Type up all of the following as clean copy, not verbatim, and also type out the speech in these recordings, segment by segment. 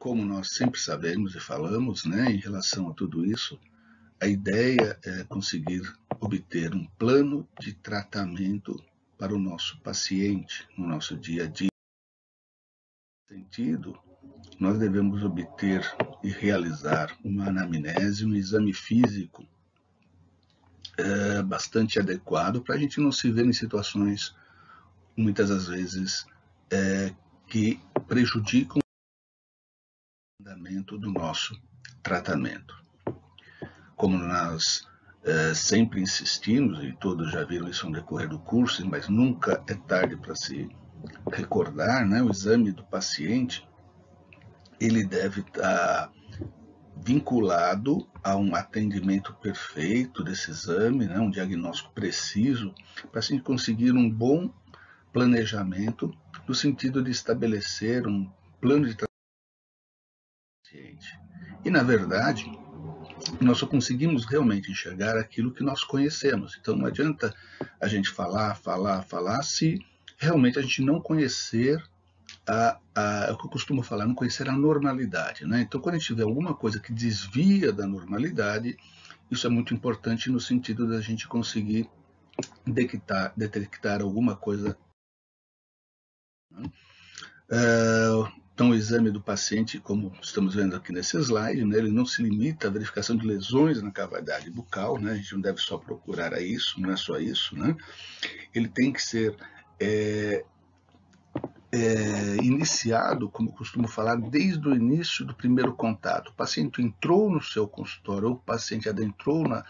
como nós sempre sabemos e falamos, né, em relação a tudo isso, a ideia é conseguir obter um plano de tratamento para o nosso paciente no nosso dia a dia. Nesse sentido, nós devemos obter e realizar uma anamnese, um exame físico bastante adequado para a gente não se ver em situações, muitas das vezes, que prejudicam o andamento do nosso tratamento. Como nós sempre insistimos, e todos já viram isso no decorrer do curso, mas nunca é tarde para se recordar, né? O exame do paciente, ele deve estar vinculado a um atendimento perfeito desse exame, né? Um diagnóstico preciso, para assim conseguir um bom planejamento, no sentido de estabelecer um plano de tratamento do paciente. E, na verdade, nós só conseguimos realmente enxergar aquilo que nós conhecemos. Então não adianta a gente falar, se realmente a gente não conhecer o que eu costumo falar, não conhecer a normalidade, né? Então quando a gente vê alguma coisa que desvia da normalidade, isso é muito importante no sentido da gente conseguir detectar alguma coisa. Então, o exame do paciente, como estamos vendo aqui nesse slide, né, ele não se limita à verificação de lesões na cavidade bucal, né, a gente não deve só procurar a isso, não é só isso, né, ele tem que ser iniciado, como eu costumo falar, desde o início do primeiro contato. O paciente entrou no seu consultório, ou o paciente adentrou na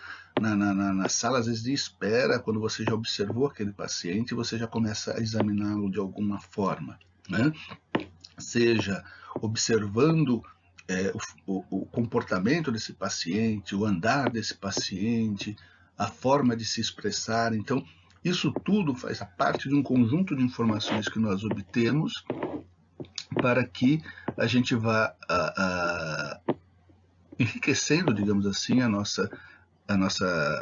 sala, às vezes de espera, quando você já observou aquele paciente, você já começa a examiná-lo de alguma forma, né? Seja observando o comportamento desse paciente, o andar desse paciente, a forma de se expressar. Então, isso tudo faz parte de um conjunto de informações que nós obtemos para que a gente vá enriquecendo, digamos assim, a nossa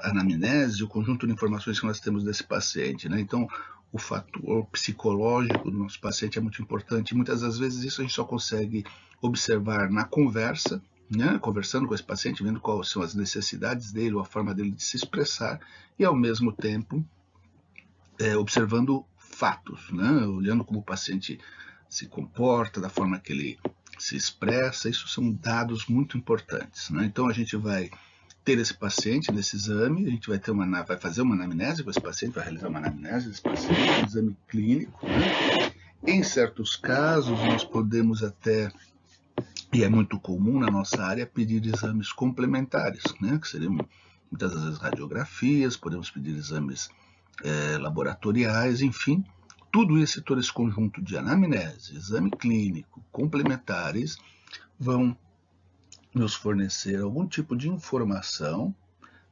anamnese, o conjunto de informações que nós temos desse paciente, né? Então, o fator psicológico do nosso paciente é muito importante. Muitas das vezes isso a gente só consegue observar na conversa, né? Conversando com esse paciente, vendo quais são as necessidades dele, ou a forma dele de se expressar, e ao mesmo tempo observando fatos, né? Olhando como o paciente se comporta, da forma que ele se expressa. Isso são dados muito importantes, né? Então a gente vai ter esse paciente nesse exame, a gente vai fazer uma anamnese com esse paciente, vai realizar uma anamnese desse paciente, um exame clínico, né? Em certos casos, nós podemos até, e é muito comum na nossa área, pedir exames complementares, né? Que seriam muitas vezes radiografias, podemos pedir exames laboratoriais, enfim, todo esse conjunto de anamnese, exame clínico, complementares, vão nos fornecer algum tipo de informação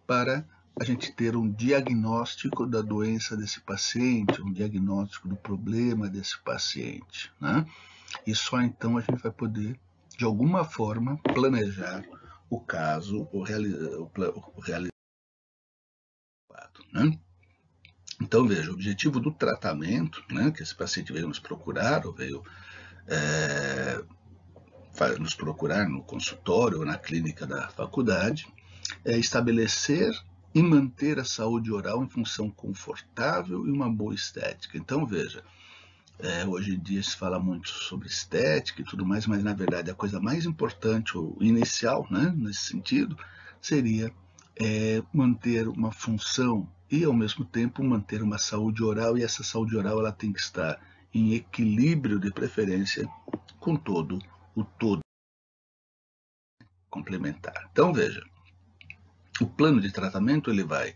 para a gente ter um diagnóstico da doença desse paciente, um diagnóstico do problema desse paciente, né? E só então a gente vai poder, de alguma forma, planejar o caso, o realizar, né? Então, veja, o objetivo do tratamento, né, que esse paciente veio nos procurar, ou veio nos procurar no consultório ou na clínica da faculdade, é estabelecer e manter a saúde oral em função confortável e uma boa estética. Então, veja, hoje em dia se fala muito sobre estética e tudo mais, mas na verdade a coisa mais importante, ou inicial, né, nesse sentido, seria manter uma função e, ao mesmo tempo, manter uma saúde oral, e essa saúde oral ela tem que estar em equilíbrio, de preferência, com todo o todo complementar. Então, veja, o plano de tratamento ele vai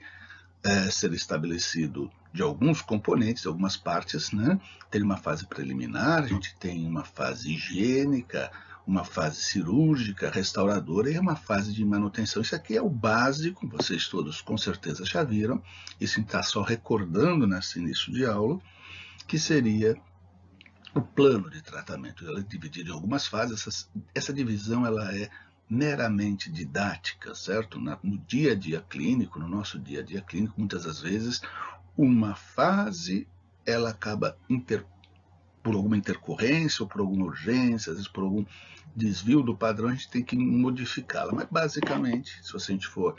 ser estabelecido de alguns componentes, algumas partes, né? Tem uma fase preliminar, a gente tem uma fase higiênica, uma fase cirúrgica, restauradora e uma fase de manutenção. Isso aqui é o básico, vocês todos com certeza já viram, isso está só recordando nesse início de aula, que seria o plano de tratamento. Ela é dividida em algumas fases, essa divisão ela é meramente didática, certo? No dia a dia clínico, no nosso dia a dia clínico, muitas das vezes, uma fase ela acaba por alguma intercorrência ou por alguma urgência, às vezes por algum desvio do padrão, a gente tem que modificá-la. Mas, basicamente, se a gente for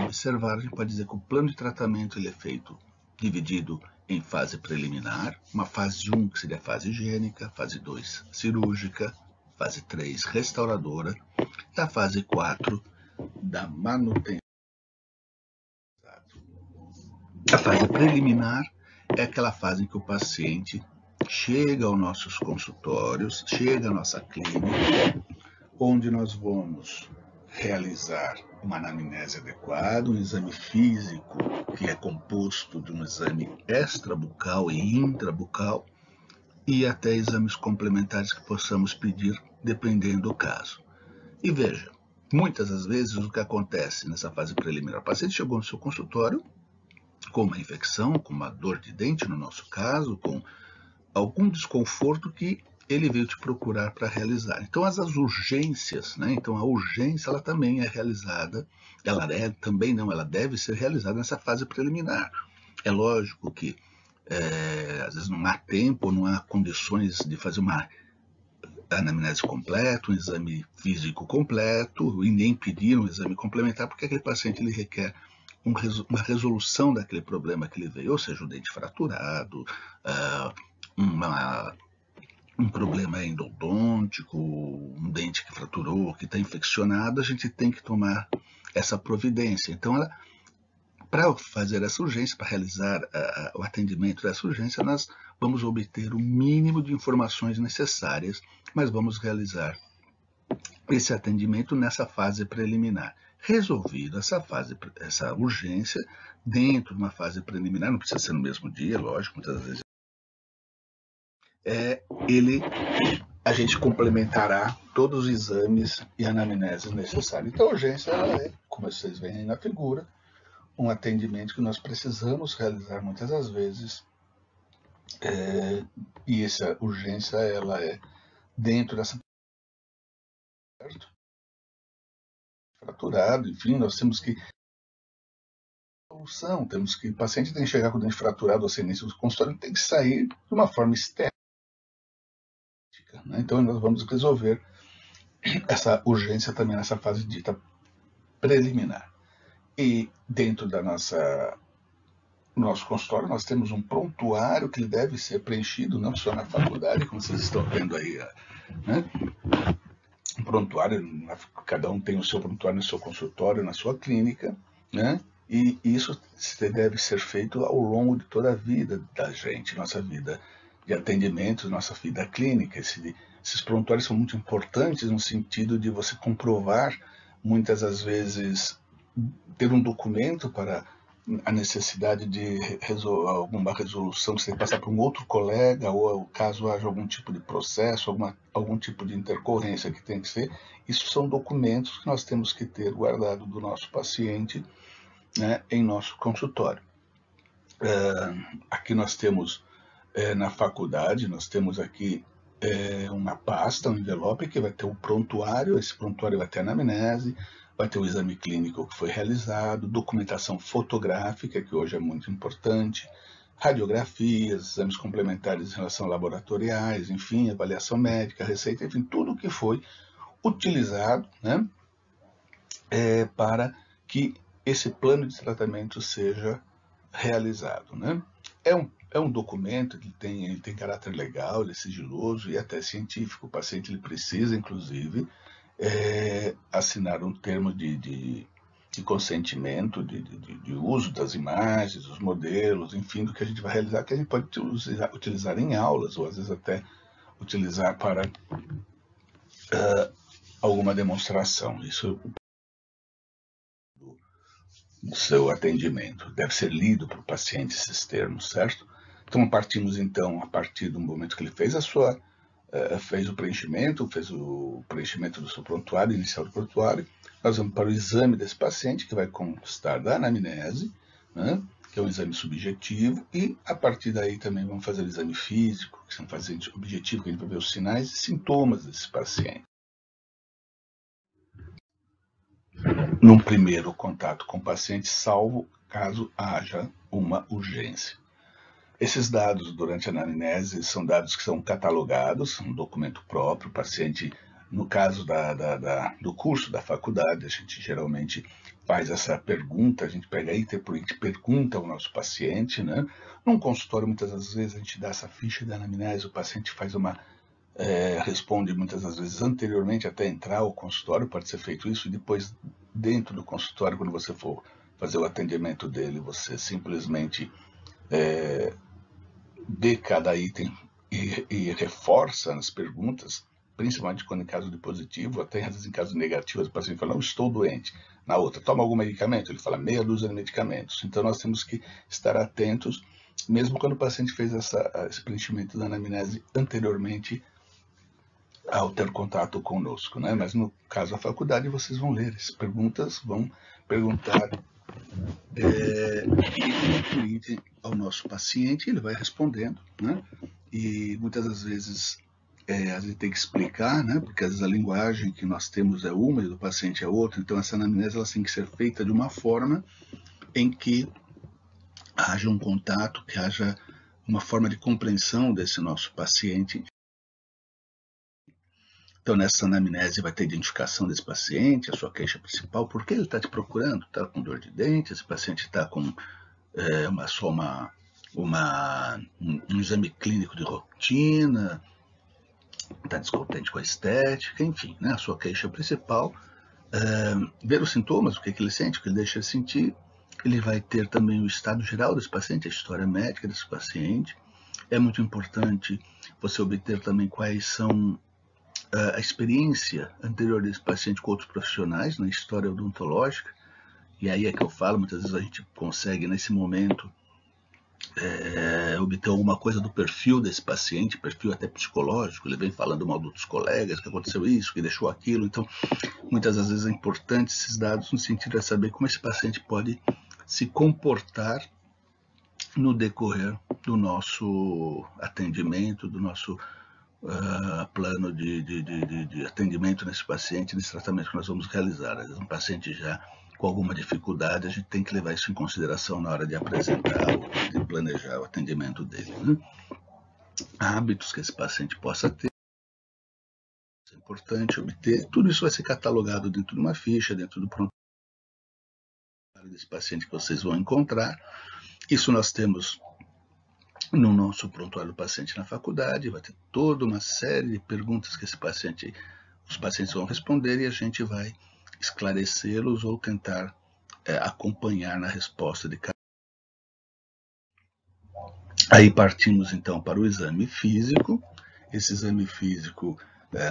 observar, a gente pode dizer que o plano de tratamento ele é feito dividido em fase preliminar, uma fase 1, que seria a fase higiênica, fase 2, cirúrgica, fase 3, restauradora, e a fase 4, da manutenção. A fase preliminar é aquela fase em que o paciente chega aos nossos consultórios, chega à nossa clínica, onde nós vamos realizar uma anamnese adequada, um exame físico que é composto de um exame extrabucal e intrabucal e até exames complementares que possamos pedir dependendo do caso. E veja, muitas das vezes o que acontece nessa fase preliminar, o paciente chegou no seu consultório com uma infecção, com uma dor de dente no nosso caso, com algum desconforto que ele veio te procurar para realizar. Então, as urgências, né? Então, a urgência, ela também é realizada, ela deve ser realizada nessa fase preliminar. É lógico que, às vezes, não há tempo, não há condições de fazer uma anamnese completa, um exame físico completo, e nem pedir um exame complementar, porque aquele paciente ele requer uma resolução daquele problema que ele veio, ou seja, o dente fraturado, um problema endodôntico, um dente que fraturou, que está infeccionado, a gente tem que tomar essa providência. Então, para fazer essa urgência, para realizar o atendimento dessa urgência, nós vamos obter o mínimo de informações necessárias, mas vamos realizar esse atendimento nessa fase preliminar. Resolvido essa urgência, dentro de uma fase preliminar, não precisa ser no mesmo dia, lógico, muitas vezes a gente complementará todos os exames e anamneses necessários. Então, a urgência é, como vocês veem aí na figura, um atendimento que nós precisamos realizar muitas das vezes, e essa urgência ela é dentro dessa fraturado, enfim, nós temos que o paciente tem que chegar com o dente fraturado ou sem início do consultório, tem que sair de uma forma estética, né? Então nós vamos resolver essa urgência também nessa fase dita preliminar. E dentro da nosso consultório nós temos um prontuário que deve ser preenchido não só na faculdade, como vocês estão vendo aí, né? Um prontuário, cada um tem o seu prontuário no seu consultório, na sua clínica, né? E isso deve ser feito ao longo de toda a vida da gente, nossa vida de atendimento, nossa vida clínica. Esses prontuários são muito importantes no sentido de você comprovar, muitas das vezes, ter um documento para a necessidade de alguma resolução que você tem que passar para um outro colega, ou caso haja algum tipo de processo, algum tipo de intercorrência que tem que ser. Isso são documentos que nós temos que ter guardado do nosso paciente, né, em nosso consultório. Aqui nós temos, na faculdade, nós temos aqui uma pasta, um envelope que vai ter o prontuário, esse prontuário vai ter a anamnese, vai ter o exame clínico que foi realizado, documentação fotográfica, que hoje é muito importante, radiografias, exames complementares em relação a laboratoriais, enfim, avaliação médica, receita, enfim, tudo que foi utilizado, né, para que esse plano de tratamento seja realizado, né? É um documento que ele tem caráter legal, ele é sigiloso e até científico. O paciente ele precisa, inclusive, assinar um termo de consentimento, de uso das imagens, dos modelos, enfim, do que a gente vai realizar, que a gente pode utilizar em aulas, ou às vezes até utilizar para alguma demonstração. Isso do seu atendimento. Deve ser lido para o paciente esses termos, certo? Então, a partir do momento que ele fez fez o preenchimento do seu prontuário, inicial do prontuário, nós vamos para o exame desse paciente, que vai constar da anamnese, né, que é um exame subjetivo, e a partir daí também vamos fazer o exame físico, que é um exame objetivo, que a gente vai ver os sinais e sintomas desse paciente. Num primeiro contato com o paciente, salvo caso haja uma urgência. Esses dados durante a anamnese são dados que são catalogados, um documento próprio. O paciente, no caso do curso da faculdade, a gente geralmente faz essa pergunta, a gente pega item por item, pergunta ao nosso paciente, né? Num consultório, muitas das vezes, a gente dá essa ficha da anamnese, o paciente faz responde muitas das vezes anteriormente até entrar ao consultório, pode ser feito isso, e depois, dentro do consultório, quando você for fazer o atendimento dele, você simplesmente vê cada item e reforça nas perguntas, principalmente quando em caso de positivo, até às vezes em caso negativo, o paciente fala, não estou doente. Na outra, toma algum medicamento? Ele fala, meia dúzia de medicamentos. Então nós temos que estar atentos, mesmo quando o paciente fez esse preenchimento da anamnese anteriormente ao ter contato conosco, né? Mas no caso da faculdade, vocês vão ler as perguntas, vão perguntar item ao nosso paciente, ele vai respondendo, né? E muitas das vezes a gente tem que explicar, né? Porque às vezes a linguagem que nós temos é uma e do paciente é outra, então essa anamnese ela tem que ser feita de uma forma em que haja um contato, que haja uma forma de compreensão desse nosso paciente. Então, nessa anamnese vai ter a identificação desse paciente, a sua queixa principal, por que ele está te procurando? Está com dor de dente? Esse paciente está com um exame clínico de rotina? Está descontente com a estética? Enfim, né? A sua queixa principal. Ver os sintomas, o que ele sente, o que ele deixa de sentir. Ele vai ter também o estado geral desse paciente, a história médica desse paciente. É muito importante você obter também quais são a experiência anterior desse paciente com outros profissionais na história odontológica, e aí é que eu falo, muitas vezes a gente consegue nesse momento obter alguma coisa do perfil desse paciente, perfil até psicológico, ele vem falando mal dos colegas, que aconteceu isso, que deixou aquilo, então muitas das vezes é importante esses dados no sentido de saber como esse paciente pode se comportar no decorrer do nosso atendimento, do nosso plano de atendimento nesse paciente, nesse tratamento que nós vamos realizar. Às vezes um paciente já com alguma dificuldade, a gente tem que levar isso em consideração na hora de apresentar ou de planejar o atendimento dele, né? Hábitos que esse paciente possa ter, é importante obter, tudo isso vai ser catalogado dentro de uma ficha, dentro do prontuário desse paciente que vocês vão encontrar. Isso nós temos no nosso prontuário do paciente na faculdade, vai ter toda uma série de perguntas que os pacientes vão responder e a gente vai esclarecê-los ou tentar acompanhar na resposta de cada. Aí partimos então para o exame físico. Esse exame físico,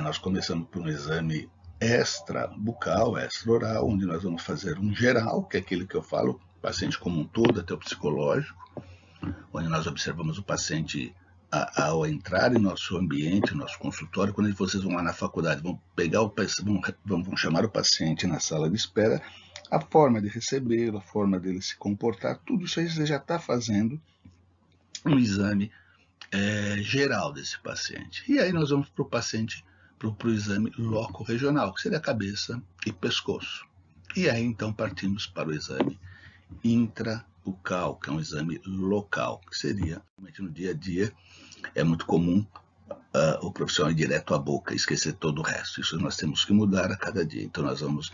nós começamos por um exame extra-bucal, extra-oral, onde nós vamos fazer um geral, que é aquele que eu falo, paciente como um todo, até o psicológico, onde nós observamos o paciente ao entrar em nosso ambiente, nosso consultório. Quando vocês vão lá na faculdade, vão chamar o paciente na sala de espera, a forma de recebê-lo, a forma dele se comportar, tudo isso aí você já está fazendo um exame geral desse paciente. E aí nós vamos para o paciente, para o exame loco-regional, que seria a cabeça e pescoço. E aí então partimos para o exame intrabucal, que é um exame local, que seria, no dia a dia, é muito comum o profissional ir direto à boca e esquecer todo o resto. Isso nós temos que mudar a cada dia. Então nós vamos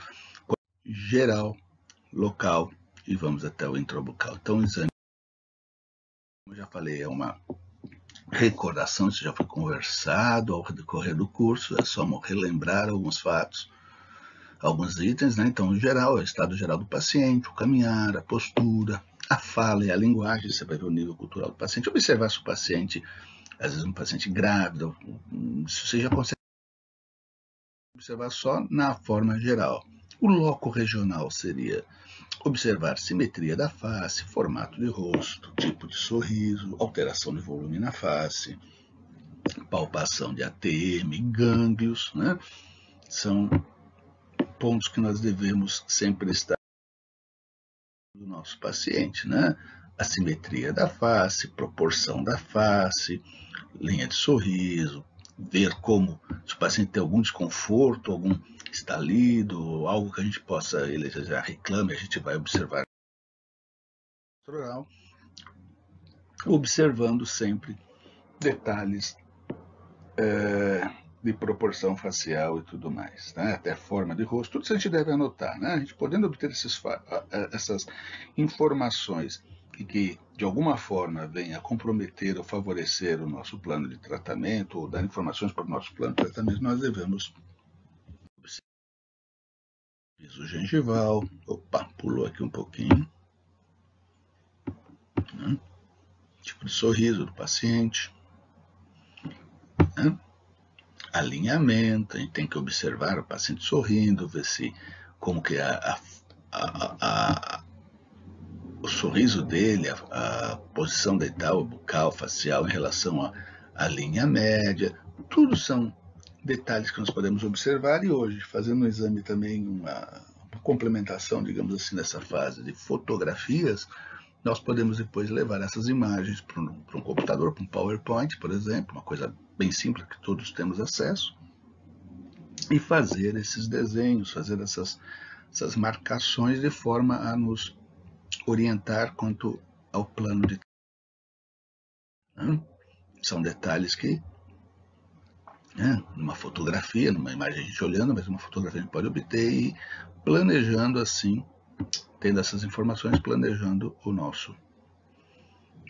geral, local e vamos até o intrabucal. Então o exame, como eu já falei, é uma recordação, isso já foi conversado ao decorrer do curso, é só relembrar alguns fatos, alguns itens, né? Então, o geral, é o estado geral do paciente, o caminhar, a postura, a fala e a linguagem, você vai ver o nível cultural do paciente, observar se o paciente, às vezes um paciente grávido, você já consegue observar só na forma geral. O loco regional seria observar simetria da face, formato de rosto, tipo de sorriso, alteração de volume na face, palpação de ATM, gânglios, né? São pontos que nós devemos sempre estar do nosso paciente, né? A simetria da face, proporção da face, linha de sorriso, ver como, se o paciente tem algum desconforto, algum estalido, algo que a gente possa, ele já reclame, a gente vai observar. observando sempre detalhes de proporção facial e tudo mais, né? Até forma de rosto, tudo isso a gente deve anotar, né? A gente podendo obter essas informações e que de alguma forma venha comprometer ou favorecer o nosso plano de tratamento ou dar informações para o nosso plano de tratamento, nós devemos observar o piso gengival. Opa, pulou aqui um pouquinho. Né? Tipo de sorriso do paciente. Né? Alinhamento, a gente tem que observar o paciente sorrindo, ver se como que o sorriso dele, a posição dental, bucal, facial em relação à linha média, tudo são detalhes que nós podemos observar e hoje, fazendo um exame também, uma complementação, digamos assim, nessa fase de fotografias, nós podemos depois levar essas imagens para um computador, para um PowerPoint, por exemplo, uma coisa bem simples que todos temos acesso, e fazer esses desenhos, fazer essas marcações de forma a nos orientar quanto ao plano de tratamento. São detalhes que, numa fotografia, numa imagem a gente olhando, mas uma fotografia a gente pode obter e planejando assim, tendo essas informações, planejando o nosso,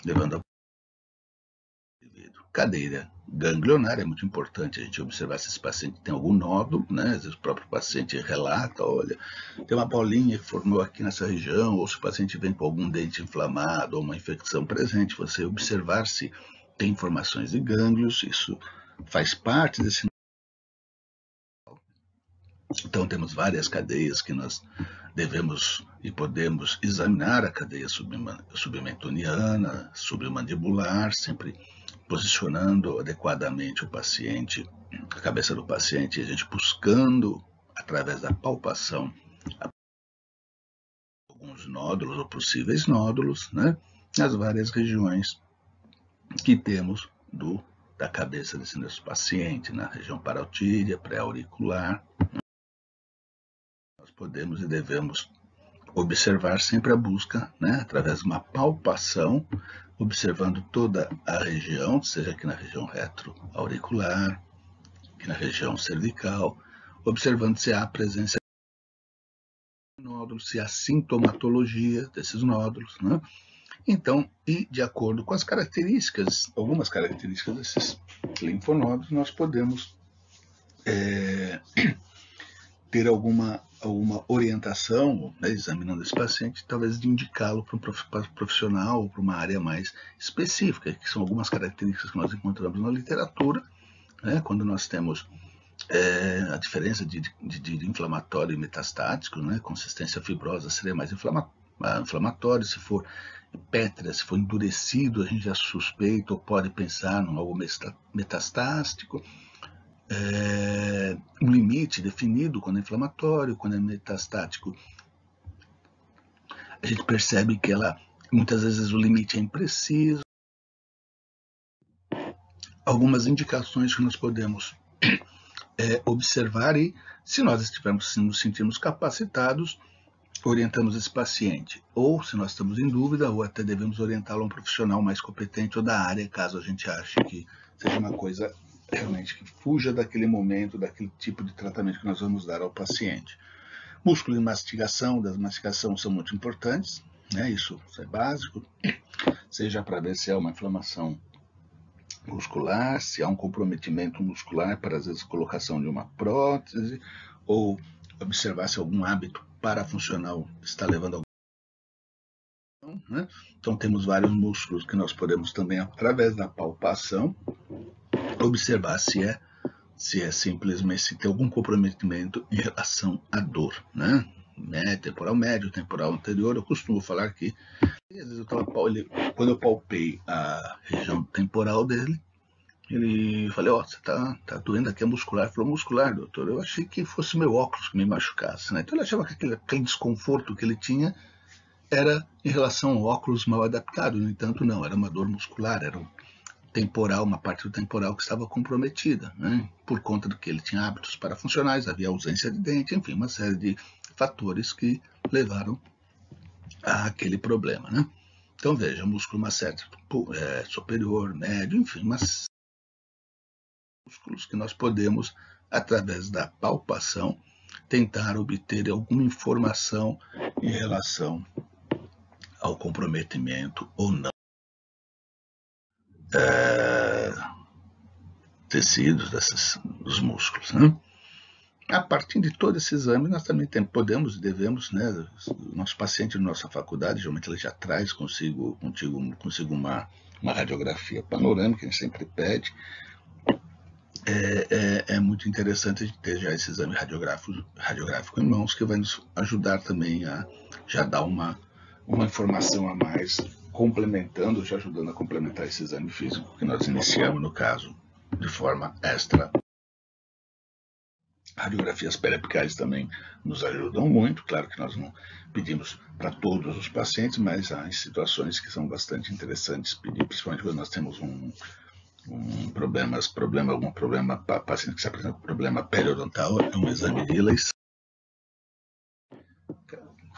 levando a cadeira ganglionar. É muito importante a gente observar se esse paciente tem algum nódulo, né? Às vezes o próprio paciente relata, olha, tem uma bolinha que formou aqui nessa região, ou se o paciente vem com algum dente inflamado ou uma infecção presente, você observar se tem informações de gânglios, isso faz parte desse. Então temos várias cadeias que nós devemos e podemos examinar, a cadeia submentoniana, submandibular, sempre posicionando adequadamente o paciente, a cabeça do paciente, a gente buscando, através da palpação, alguns nódulos ou possíveis nódulos, né, nas várias regiões que temos da cabeça desse nosso paciente, na região parotídea, pré-auricular. Nós podemos e devemos observar sempre a busca, né, através de uma palpação, observando toda a região, seja aqui na região retroauricular, aqui na região cervical, observando se há presença de nódulos, se há sintomatologia desses nódulos, né? Então, e de acordo com as características, algumas características desses linfonódulos, nós podemos ter alguma orientação, né, examinando esse paciente, talvez de indicá-lo para um profissional ou para uma área mais específica, que são algumas características que nós encontramos na literatura, né, quando nós temos a diferença de inflamatório e metastático, né, consistência fibrosa seria mais inflamatório, se for pétrea, se for endurecido, a gente já suspeita ou pode pensar em algo metastático. Um limite definido quando é inflamatório, quando é metastático. A gente percebe que muitas vezes o limite é impreciso. Algumas indicações que nós podemos observar e, se nós nos sentirmos capacitados, orientamos esse paciente. Ou, se nós estamos em dúvida, ou até devemos orientá-lo a um profissional mais competente ou da área, caso a gente ache que seja uma coisa realmente que fuja daquele momento, daquele tipo de tratamento que nós vamos dar ao paciente. Músculo de mastigação, das mastigações são muito importantes, né? Isso é básico, seja para ver se há uma inflamação muscular, se há um comprometimento muscular para, às vezes, colocação de uma prótese, ou observar se algum hábito parafuncional está levando a algum. Né? Então, temos vários músculos que nós podemos também, através da palpação, observar se é simplesmente se tem algum comprometimento em relação à dor, né? Temporal médio, temporal anterior. Eu costumo falar que às vezes quando eu palpei a região temporal dele, ele falei, você tá doendo aqui a muscular. Ele falou, muscular, doutor? Eu achei que fosse meu óculos que me machucasse, né? Então ele achava que aquele desconforto que ele tinha era em relação ao óculos mal adaptado. No entanto, não, era uma dor muscular, era temporal, uma parte do temporal que estava comprometida, né? Por conta do que ele tinha hábitos parafuncionais, havia ausência de dente, enfim, uma série de fatores que levaram àquele problema, né? Então, veja, músculo masséter superior, médio, enfim, mas músculos que nós podemos, através da palpação, tentar obter alguma informação em relação ao comprometimento ou não. Tecidos dos músculos, né? A partir de todo esse exame, nós também podemos e devemos, né? O nosso paciente na nossa faculdade, geralmente ele já traz consigo uma radiografia panorâmica, a gente sempre pede. É muito interessante a gente ter já esse exame radiográfico em mãos, que vai nos ajudar também a já dar uma informação a mais, complementando, já ajudando a complementar esse exame físico que nós iniciamos, no caso, de forma extra. Radiografias periapicais também nos ajudam muito, claro que nós não pedimos para todos os pacientes, mas há situações que são bastante interessantes pedir, principalmente quando nós temos algum problema, paciente que se apresenta com problema periodontal, é um exame de eleição,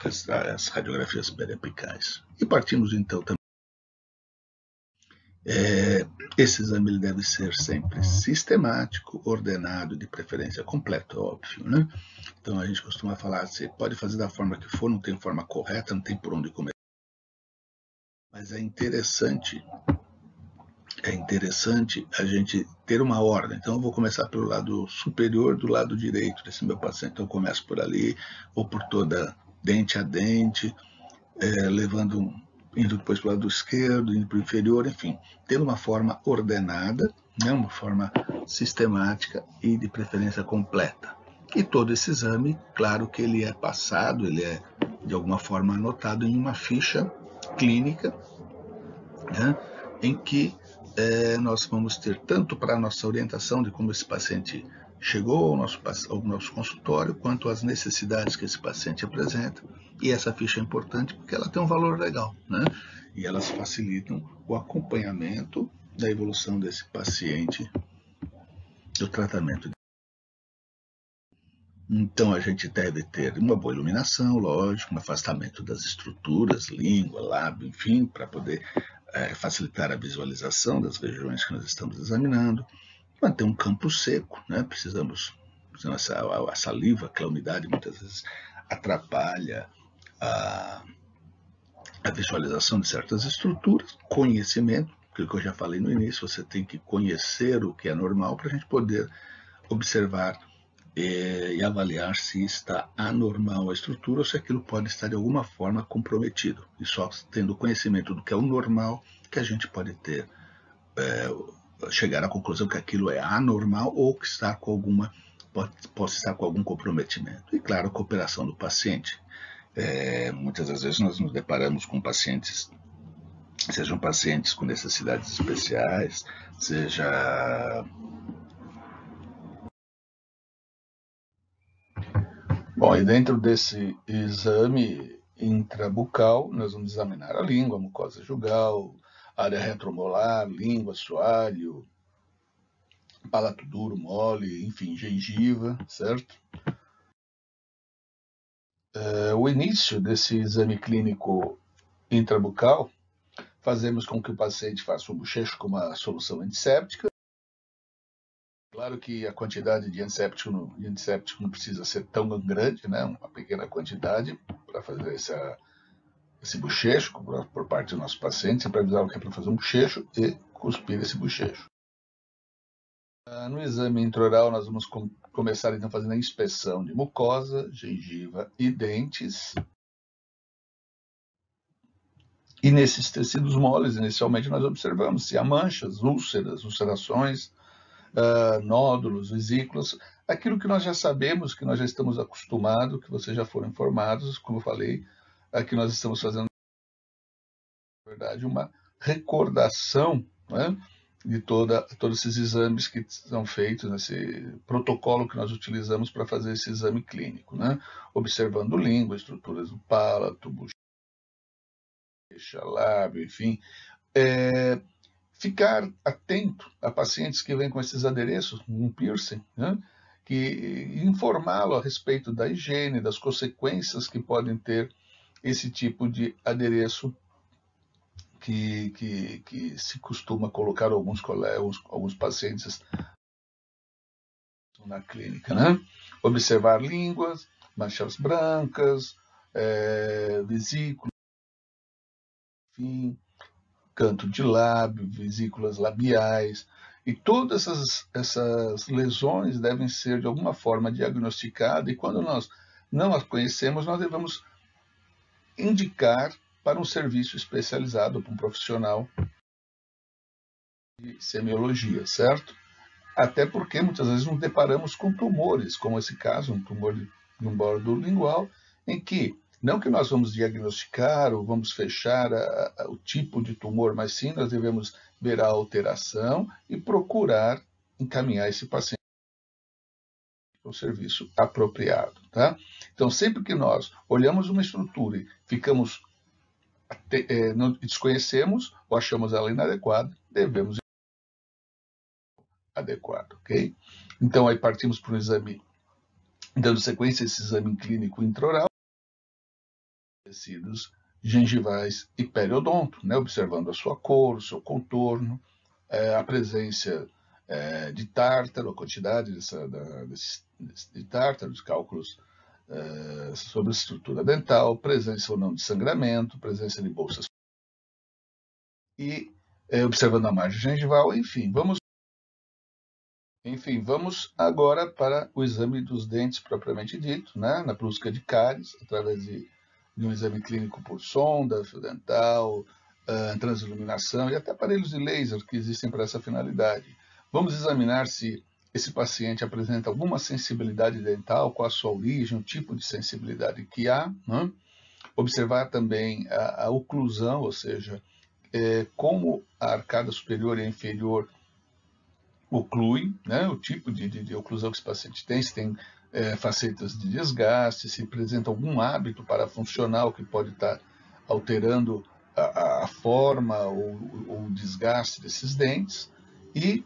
as radiografias periapicais. E partimos então também. Esse exame ele deve ser sempre sistemático, ordenado, de preferência completo, óbvio, né? Então a gente costuma falar, você pode fazer da forma que for, não tem forma correta, não tem por onde começar. Mas é interessante a gente ter uma ordem. Então eu vou começar pelo lado superior do lado direito desse meu paciente. Então eu começo por ali, ou por toda dente a dente, indo depois para o lado esquerdo, indo para o inferior, enfim, tendo uma forma ordenada, né, uma forma sistemática e de preferência completa. E todo esse exame, claro que ele é passado, ele é de alguma forma anotado em uma ficha clínica, né, em que nós vamos ter tanto para a nossa orientação de como esse paciente chegou ao nosso consultório, quanto as necessidades que esse paciente apresenta. E essa ficha é importante porque ela tem um valor legal, né? E elas facilitam o acompanhamento da evolução desse paciente, do tratamento. Então a gente deve ter uma boa iluminação, lógico, um afastamento das estruturas, língua, lábio, enfim, para poder facilitar a visualização das regiões que nós estamos examinando. Manter um campo seco, né? Precisamos a saliva, que a umidade muitas vezes atrapalha a visualização de certas estruturas. Conhecimento, que eu já falei no início, você tem que conhecer o que é normal para a gente poder observar e avaliar se está anormal a estrutura ou se aquilo pode estar de alguma forma comprometido. E só tendo conhecimento do que é o normal que a gente pode ter chegar à conclusão que aquilo é anormal ou que está com pode estar com algum comprometimento. E claro, a cooperação do paciente. Muitas das vezes nós nos deparamos com pacientes, sejam pacientes com necessidades especiais, seja... Bom, e dentro desse exame intrabucal, nós vamos examinar a língua, a mucosa jugal, área retromolar, língua, assoalho, palato duro, mole, enfim, gengiva, certo? O início desse exame clínico intrabucal, fazemos com que o paciente faça um bochecho com uma solução antisséptica. Claro que a quantidade de antisséptico não precisa ser tão grande, né? Uma pequena quantidade para fazer esse bochecho por parte do nosso paciente, sempre avisar que é para fazer um bochecho e cuspir esse bochecho. No exame intraoral, nós vamos começar então fazendo a inspeção de mucosa, gengiva e dentes. E nesses tecidos moles, inicialmente, nós observamos se há manchas, úlceras, ulcerações, nódulos, vesículas, aquilo que nós já sabemos, que nós já estamos acostumados, que vocês já foram informados, como eu falei, aqui nós estamos fazendo, na verdade, uma recordação, né, de todos esses exames que são feitos, nesse protocolo que nós utilizamos para fazer esse exame clínico, né, observando língua, estruturas do palato, bochecha, lábio, enfim, ficar atento a pacientes que vêm com esses adereços, um piercing, né, que informá-lo a respeito da higiene, das consequências que podem ter esse tipo de adereço que se costuma colocar alguns pacientes na clínica, né? Observar línguas, manchas brancas, vesículas, enfim, canto de lábio, vesículas labiais, e todas essas lesões devem ser de alguma forma diagnosticadas, e quando nós não as conhecemos, nós devemos indicar para um serviço especializado, para um profissional de semiologia, certo? Até porque muitas vezes nos deparamos com tumores, como esse caso, um tumor no bordo lingual, em que não que nós vamos diagnosticar ou vamos fechar o tipo de tumor, mas sim nós devemos ver a alteração e procurar encaminhar esse paciente para o serviço apropriado. Tá? Então, sempre que nós olhamos uma estrutura e desconhecemos ou achamos ela inadequada, devemos adequado, ok? Então, aí partimos para o exame, dando sequência a esse exame clínico intraoral, tecidos gengivais e periodonto, né? Observando a sua cor, o seu contorno, a presença de tártaro, a quantidade de tártaro, os cálculos sobre a estrutura dental, presença ou não de sangramento, presença de bolsas e observando a margem gengival, enfim, vamos agora para o exame dos dentes propriamente dito, né? Na busca de cáries, através de um exame clínico por sonda, fio dental, transiluminação e até aparelhos de laser que existem para essa finalidade. Vamos examinar se esse paciente apresenta alguma sensibilidade dental, qual a sua origem, o tipo de sensibilidade que há, né? Observar também a oclusão, ou seja, como a arcada superior e inferior oclui, né, o tipo de oclusão que esse paciente tem, se tem facetas de desgaste, se apresenta algum hábito parafuncional que pode estar alterando a forma ou o desgaste desses dentes, e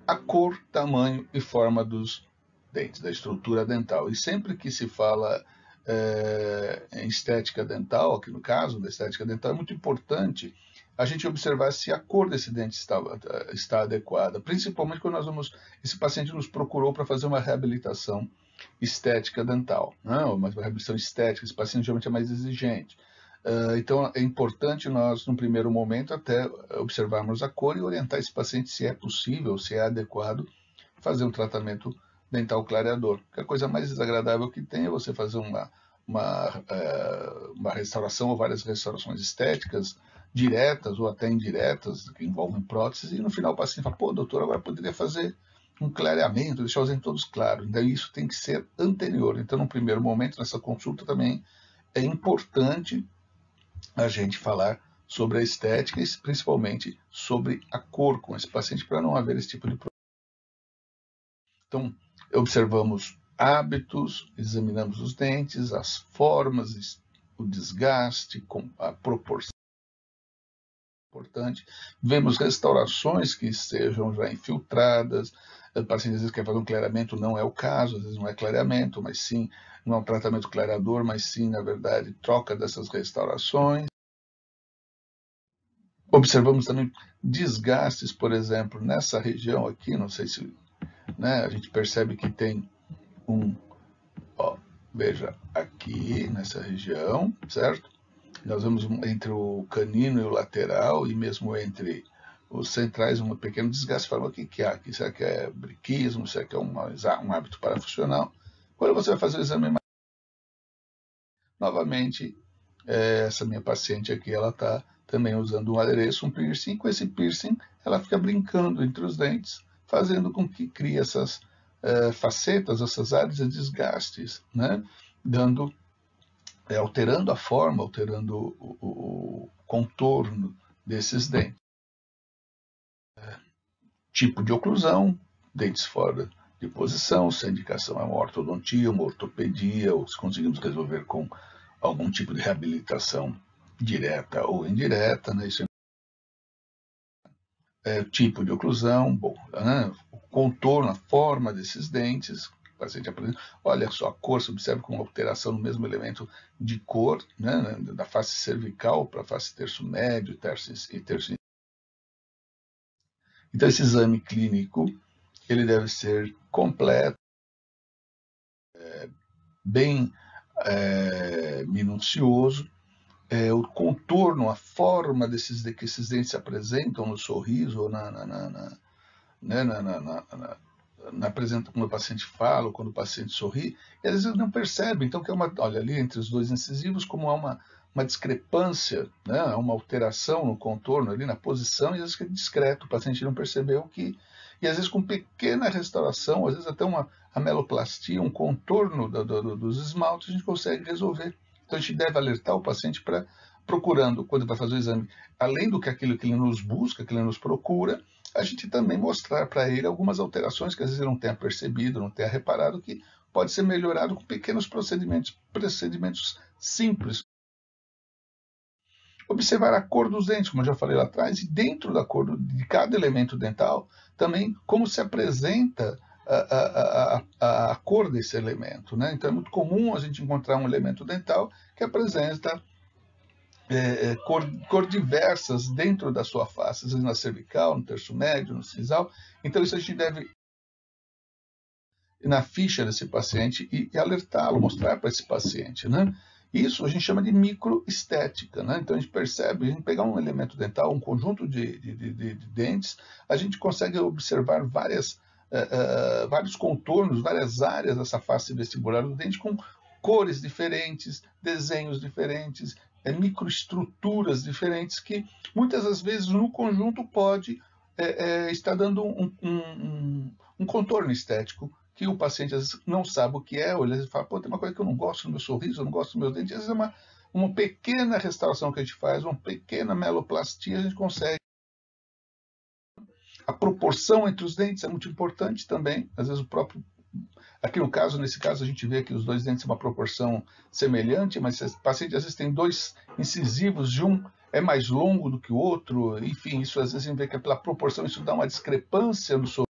a cor, tamanho e forma dos dentes, da estrutura dental. E sempre que se fala em estética dental, aqui no caso da estética dental, é muito importante a gente observar se a cor desse dente está adequada, principalmente quando esse paciente nos procurou para fazer uma reabilitação estética dental, né? Uma reabilitação estética, esse paciente geralmente é mais exigente. Então, é importante nós, no primeiro momento, até observarmos a cor e orientar esse paciente se é possível, se é adequado fazer um tratamento dental clareador. Porque a coisa mais desagradável que tem é você fazer uma restauração ou várias restaurações estéticas diretas ou até indiretas, que envolvem próteses, e no final o paciente fala, pô, doutor, agora poderia fazer um clareamento, deixar os dentes todos claros. Então, isso tem que ser anterior. Então, no primeiro momento, nessa consulta também é importante a gente falar sobre a estética e principalmente sobre a cor com esse paciente para não haver esse tipo de problema. Então, observamos hábitos, examinamos os dentes, as formas, o desgaste, a proporção importante. Vemos restaurações que estejam já infiltradas. O paciente às vezes quer fazer um clareamento, não é o caso, às vezes não é clareamento, mas sim, não é um tratamento clareador, mas sim, na verdade, troca dessas restaurações. Observamos também desgastes, por exemplo, nessa região aqui, não sei se a gente percebe que tem veja, aqui nessa região, certo? Nós vemos entre o canino e o lateral, e mesmo entre os centrais, um pequeno desgaste. Fala, o que há aqui? Será que é briquismo? Será que é um hábito parafuncional? Quando você vai fazer o exame, novamente, essa minha paciente aqui, ela está também usando um adereço, um piercing. Com esse piercing, ela fica brincando entre os dentes, fazendo com que crie essas facetas, essas áreas de desgastes, né? Alterando a forma, alterando o contorno desses dentes. Tipo de oclusão, dentes fora de posição, se a indicação é uma ortodontia, uma ortopedia, ou se conseguimos resolver com algum tipo de reabilitação direta ou indireta, né? Isso tipo de oclusão, bom, né? O contorno, a forma desses dentes, o paciente apresenta. Olha só a cor, se observa com alteração no mesmo elemento de cor, né, da face cervical para a face terço médio e terço. Então, esse exame clínico ele deve ser completo, bem minucioso. O contorno, a forma que esses dentes se apresentam no sorriso, ou quando o paciente fala, ou quando o paciente sorri, e às vezes ele não percebe. Então, olha ali entre os dois incisivos, como há uma discrepância, né, uma alteração no contorno, ali na posição, e às vezes que é discreto, o paciente não percebeu que. E às vezes com pequena restauração, às vezes até uma ameloplastia, um contorno dos esmaltes, a gente consegue resolver. Então a gente deve alertar o paciente para procurando, quando vai fazer o exame, além do que aquilo que ele nos busca, que ele nos procura, a gente também mostrar para ele algumas alterações que às vezes ele não tenha percebido, não tenha reparado, que pode ser melhorado com pequenos procedimentos simples. Observar a cor dos dentes, como eu já falei lá atrás, e dentro da cor de cada elemento dental, também como se apresenta a cor desse elemento, né? Então é muito comum a gente encontrar um elemento dental que apresenta cor diversas dentro da sua face, às vezes na cervical, no terço médio, no sisal. Então isso a gente deve na ficha desse paciente e alertá-lo, mostrar para esse paciente, né? Isso a gente chama de microestética, né? Então a gente percebe, a gente pegar um elemento dental, um conjunto de dentes, a gente consegue observar vários contornos, várias áreas dessa face vestibular do dente com cores diferentes, desenhos diferentes, microestruturas diferentes que muitas das vezes no conjunto pode estar dando um contorno estético que o paciente às vezes não sabe o que é, ou ele fala, pô, tem uma coisa que eu não gosto no meu sorriso, eu não gosto do meu dente. Às vezes é uma pequena restauração que a gente faz, uma pequena meloplastia, a gente consegue. A proporção entre os dentes é muito importante também. Às vezes aqui no caso, nesse caso, a gente vê que os dois dentes têm uma proporção semelhante, mas o paciente às vezes tem dois incisivos, de um é mais longo do que o outro, enfim, isso às vezes a gente vê que pela proporção isso dá uma discrepância no sorriso.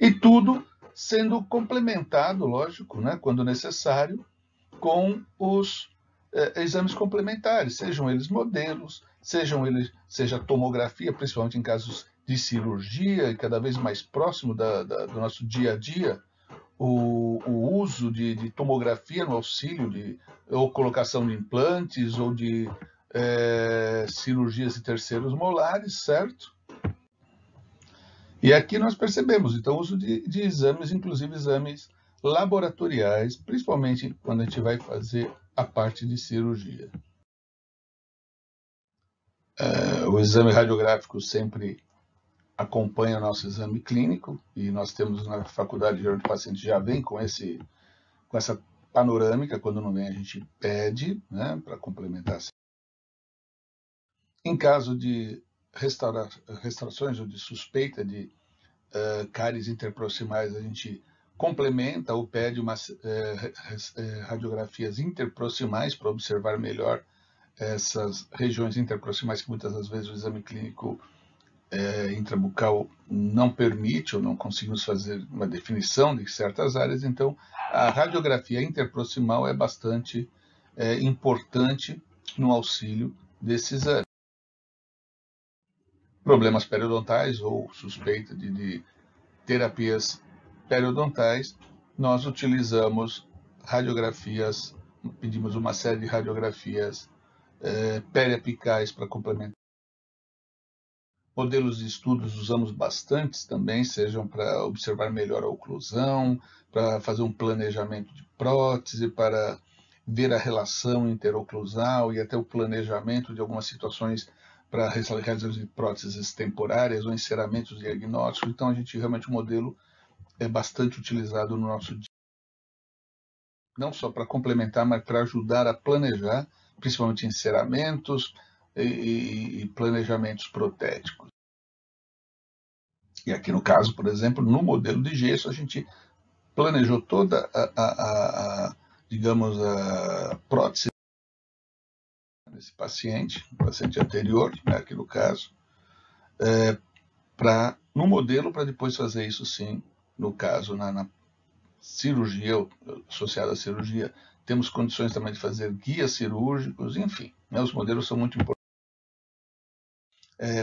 E tudo sendo complementado, lógico, né, quando necessário, com os exames complementares, sejam eles modelos, seja tomografia, principalmente em casos de cirurgia, e cada vez mais próximo do nosso dia a dia, o uso de tomografia no auxílio ou colocação de implantes ou de cirurgias de terceiros molares, certo? E aqui nós percebemos, então, o uso de exames, inclusive exames laboratoriais, principalmente quando a gente vai fazer a parte de cirurgia. O exame radiográfico sempre acompanha o nosso exame clínico, e nós temos na faculdade, geralmente o paciente já vem com essa panorâmica, quando não vem a gente pede, né, para complementar. Em caso de restaurações ou de suspeita de cáries interproximais, a gente complementa ou pede umas radiografias interproximais para observar melhor essas regiões interproximais que muitas das vezes o exame clínico intrabucal não permite, ou não conseguimos fazer uma definição de certas áreas. Então, a radiografia interproximal é bastante importante no auxílio desse exame. Problemas periodontais ou suspeita de terapias periodontais, nós utilizamos radiografias, pedimos uma série de radiografias periapicais para complementar. Modelos de estudos usamos bastantes também, sejam para observar melhor a oclusão, para fazer um planejamento de prótese, para ver a relação interoclusal e até o planejamento de algumas situações para realização de próteses temporárias ou encerramentos diagnósticos. Então, a gente realmente o modelo é bastante utilizado no nosso dia, não só para complementar, mas para ajudar a planejar, principalmente encerramentos e planejamentos protéticos. E aqui no caso, por exemplo, no modelo de gesso, a gente planejou toda digamos, a prótese desse paciente anterior, né, aqui no caso, no modelo, para depois fazer isso sim no caso, na cirurgia, associada à cirurgia, temos condições também de fazer guias cirúrgicos, enfim, né, os modelos são muito importantes,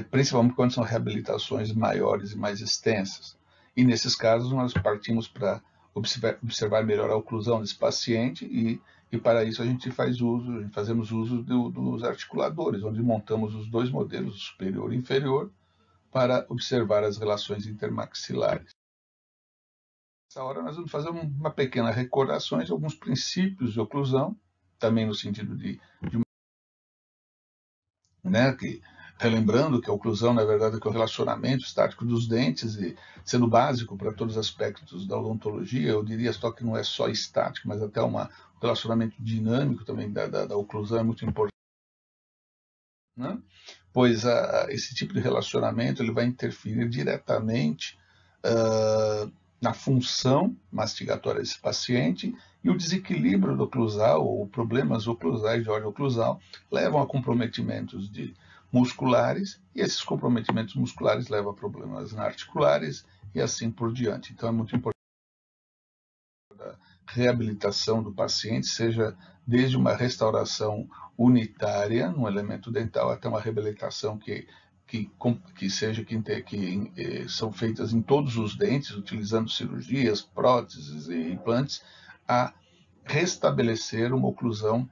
principalmente quando são reabilitações maiores e mais extensas. E nesses casos nós partimos para observar melhor a oclusão desse paciente e para isso a gente fazemos uso dos articuladores, onde montamos os dois modelos, o superior e inferior, para observar as relações intermaxilares. Nessa hora nós vamos fazer uma pequena recordação de alguns princípios de oclusão, também no sentido de que, relembrando que a oclusão, na verdade, é o relacionamento estático dos dentes, e sendo básico para todos os aspectos da odontologia, eu diria só que não é só estático, mas até um relacionamento dinâmico também da oclusão é muito importante. Né? Pois esse tipo de relacionamento ele vai interferir diretamente na função mastigatória desse paciente, e o desequilíbrio do oclusal ou problemas oclusais de ordem oclusal levam a comprometimentos musculares, e esses comprometimentos musculares levam a problemas articulares e assim por diante. Então é muito importante a reabilitação do paciente, seja desde uma restauração unitária no elemento dental até uma reabilitação que são feitas em todos os dentes, utilizando cirurgias, próteses e implantes, a restabelecer uma oclusão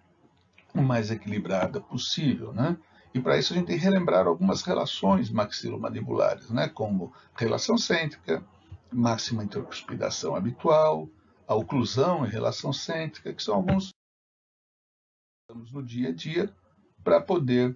o mais equilibrada possível, né? E para isso a gente tem que relembrar algumas relações maxilomandibulares, né? Como relação cêntrica, máxima intercuspidação habitual, a oclusão e relação cêntrica, que são alguns que usamos no dia a dia para poder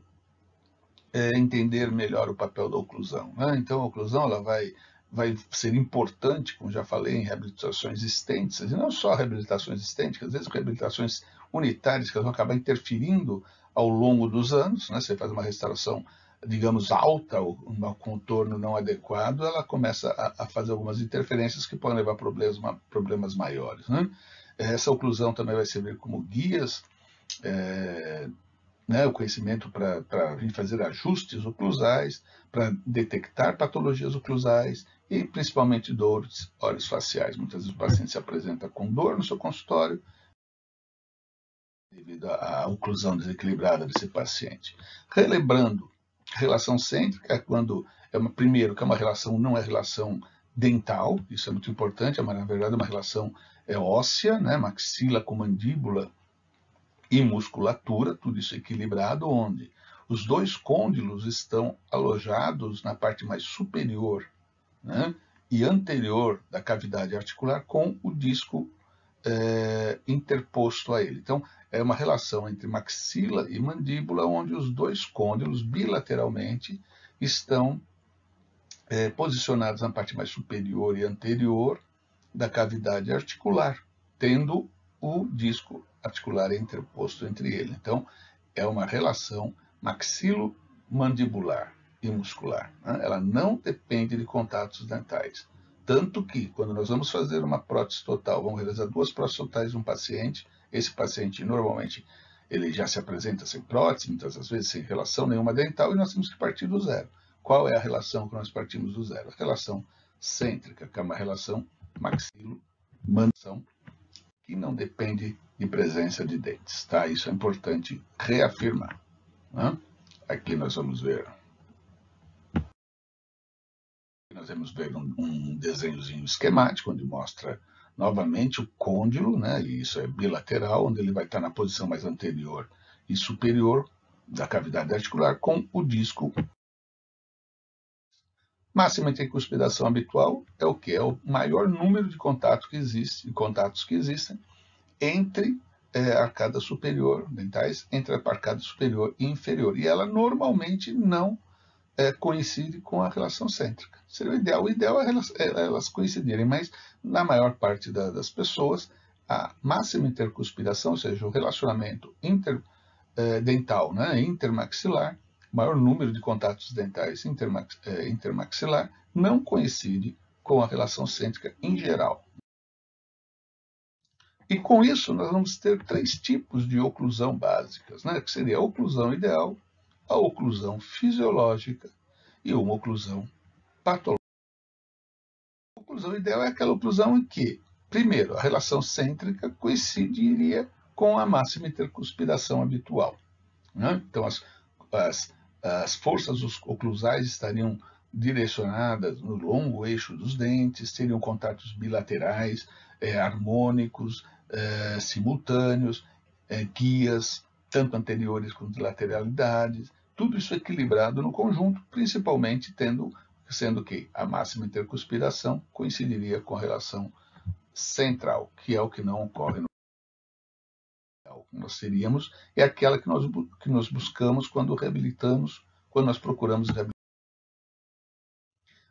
entender melhor o papel da oclusão. Né? Então, a oclusão ela vai ser importante, como já falei, em reabilitações estênticas, e não só reabilitações estênticas, às vezes reabilitações unitárias que vão acabar interferindo ao longo dos anos. Né? Você faz uma restauração, digamos, alta, ou um contorno não adequado, ela começa a fazer algumas interferências que podem levar a problemas maiores. Né? Essa oclusão também vai servir como guias, o conhecimento para fazer ajustes oclusais, para detectar patologias oclusais e principalmente dores orofaciais. Muitas vezes o paciente se apresenta com dor no seu consultório devido à oclusão desequilibrada desse paciente. Relembrando, relação cêntrica, quando primeiro que é uma relação, não é relação dental, isso é muito importante, mas na verdade é uma relação óssea, né, maxila com mandíbula e musculatura, tudo isso equilibrado, onde os dois côndilos estão alojados na parte mais superior, né, e anterior da cavidade articular com o disco interposto a ele. Então, é uma relação entre maxila e mandíbula, onde os dois côndilos bilateralmente estão posicionados na parte mais superior e anterior da cavidade articular, tendo o disco articular interposto entre ele. Então, é uma relação maxilomandibular e muscular. Né? Ela não depende de contatos dentais. Tanto que, quando nós vamos fazer uma prótese total, vamos realizar 2 próteses totais de um paciente, esse paciente normalmente ele já se apresenta sem prótese, muitas das vezes sem relação nenhuma dental, e nós temos que partir do zero. Qual é a relação que nós partimos do zero? A relação cêntrica, que é uma relação maxilo-mandibular, que não depende de presença de dentes. Tá? Isso é importante reafirmar. Né? Aqui nós vamos ver um desenhozinho esquemático, onde mostra novamente o côndilo, né? E isso é bilateral, onde ele vai estar na posição mais anterior e superior da cavidade articular, com o disco. Máxima intercuspidação habitual é o que? É o maior número de contatos que existem entre a arcada superior, dentais, entre a arcada superior e inferior. E ela normalmente não coincide com a relação cêntrica. Seria o ideal é elas coincidirem, mas na maior parte das pessoas, a máxima intercuspidação, ou seja, o relacionamento dental, né, intermaxilar, maior número de contatos dentais intermaxilar, não coincide com a relação cêntrica em geral. E com isso nós vamos ter 3 tipos de oclusão básicas, né, que seria a oclusão ideal, a oclusão fisiológica e uma oclusão patológica. A oclusão ideal é aquela oclusão em que, primeiro, a relação cêntrica coincidiria com a máxima intercuspidação habitual, né? Então, as forças oclusais estariam direcionadas no longo eixo dos dentes, teriam contatos bilaterais, harmônicos, simultâneos, guias, tanto anteriores quanto de lateralidades, tudo isso equilibrado no conjunto, principalmente sendo que a máxima intercuspidação coincidiria com a relação central, que é o que não ocorre no nós teríamos, é aquela que nós buscamos quando reabilitamos, quando nós procuramos reabilitar.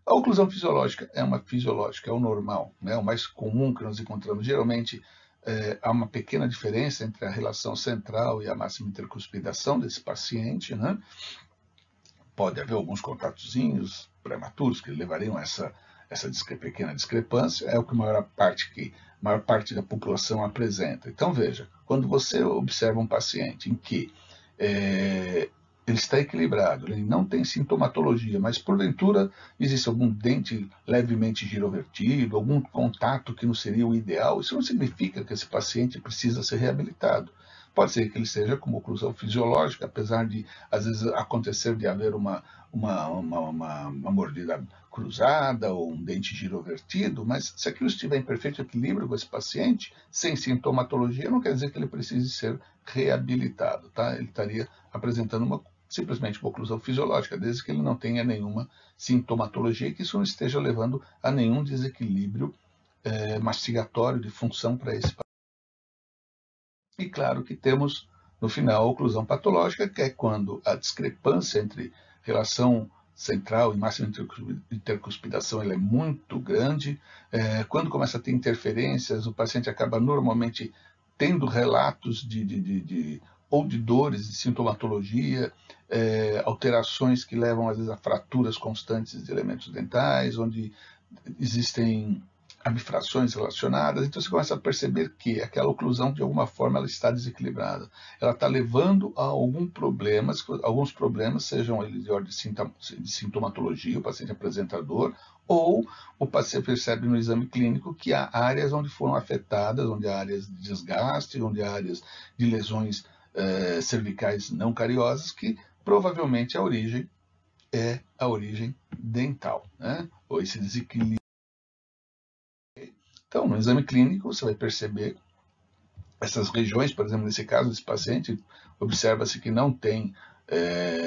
A oclusão fisiológica é uma fisiológica, é o normal, né? O mais comum que nós encontramos. Geralmente há uma pequena diferença entre a relação central e a máxima intercuspidação desse paciente, né? Pode haver alguns contatozinhos prematuros que levariam a essa pequena discrepância, é o que a maior parte da população apresenta. Então, veja, quando você observa um paciente em que ele está equilibrado, ele não tem sintomatologia, mas porventura existe algum dente levemente girovertido, algum contato que não seria o ideal, isso não significa que esse paciente precisa ser reabilitado. Pode ser que ele seja com oclusão fisiológica, apesar de, às vezes, acontecer de haver uma mordida cruzada ou um dente girovertido, mas se aquilo estiver em perfeito equilíbrio com esse paciente, sem sintomatologia, não quer dizer que ele precise ser reabilitado, tá? Ele estaria apresentando simplesmente uma oclusão fisiológica, desde que ele não tenha nenhuma sintomatologia e que isso não esteja levando a nenhum desequilíbrio mastigatório de função para esse paciente. E claro que temos, no final, a oclusão patológica, que é quando a discrepância entre relação central e máxima intercuspidação ela é muito grande. Quando começa a ter interferências, o paciente acaba normalmente tendo relatos ou de dores, de sintomatologia, alterações que levam, às vezes, a fraturas constantes de elementos dentais, onde existem abfrações relacionadas, então você começa a perceber que aquela oclusão, de alguma forma, ela está desequilibrada. Ela está levando a alguns problemas, sejam eles de ordem de sintomatologia, o paciente apresentador, ou o paciente percebe no exame clínico que há áreas onde foram afetadas, onde há áreas de desgaste, onde há áreas de lesões cervicais não cariosas, que provavelmente a origem é a origem dental, né? Ou esse desequilíbrio. Então, no exame clínico, você vai perceber essas regiões, por exemplo, nesse caso, desse paciente, observa-se que não tem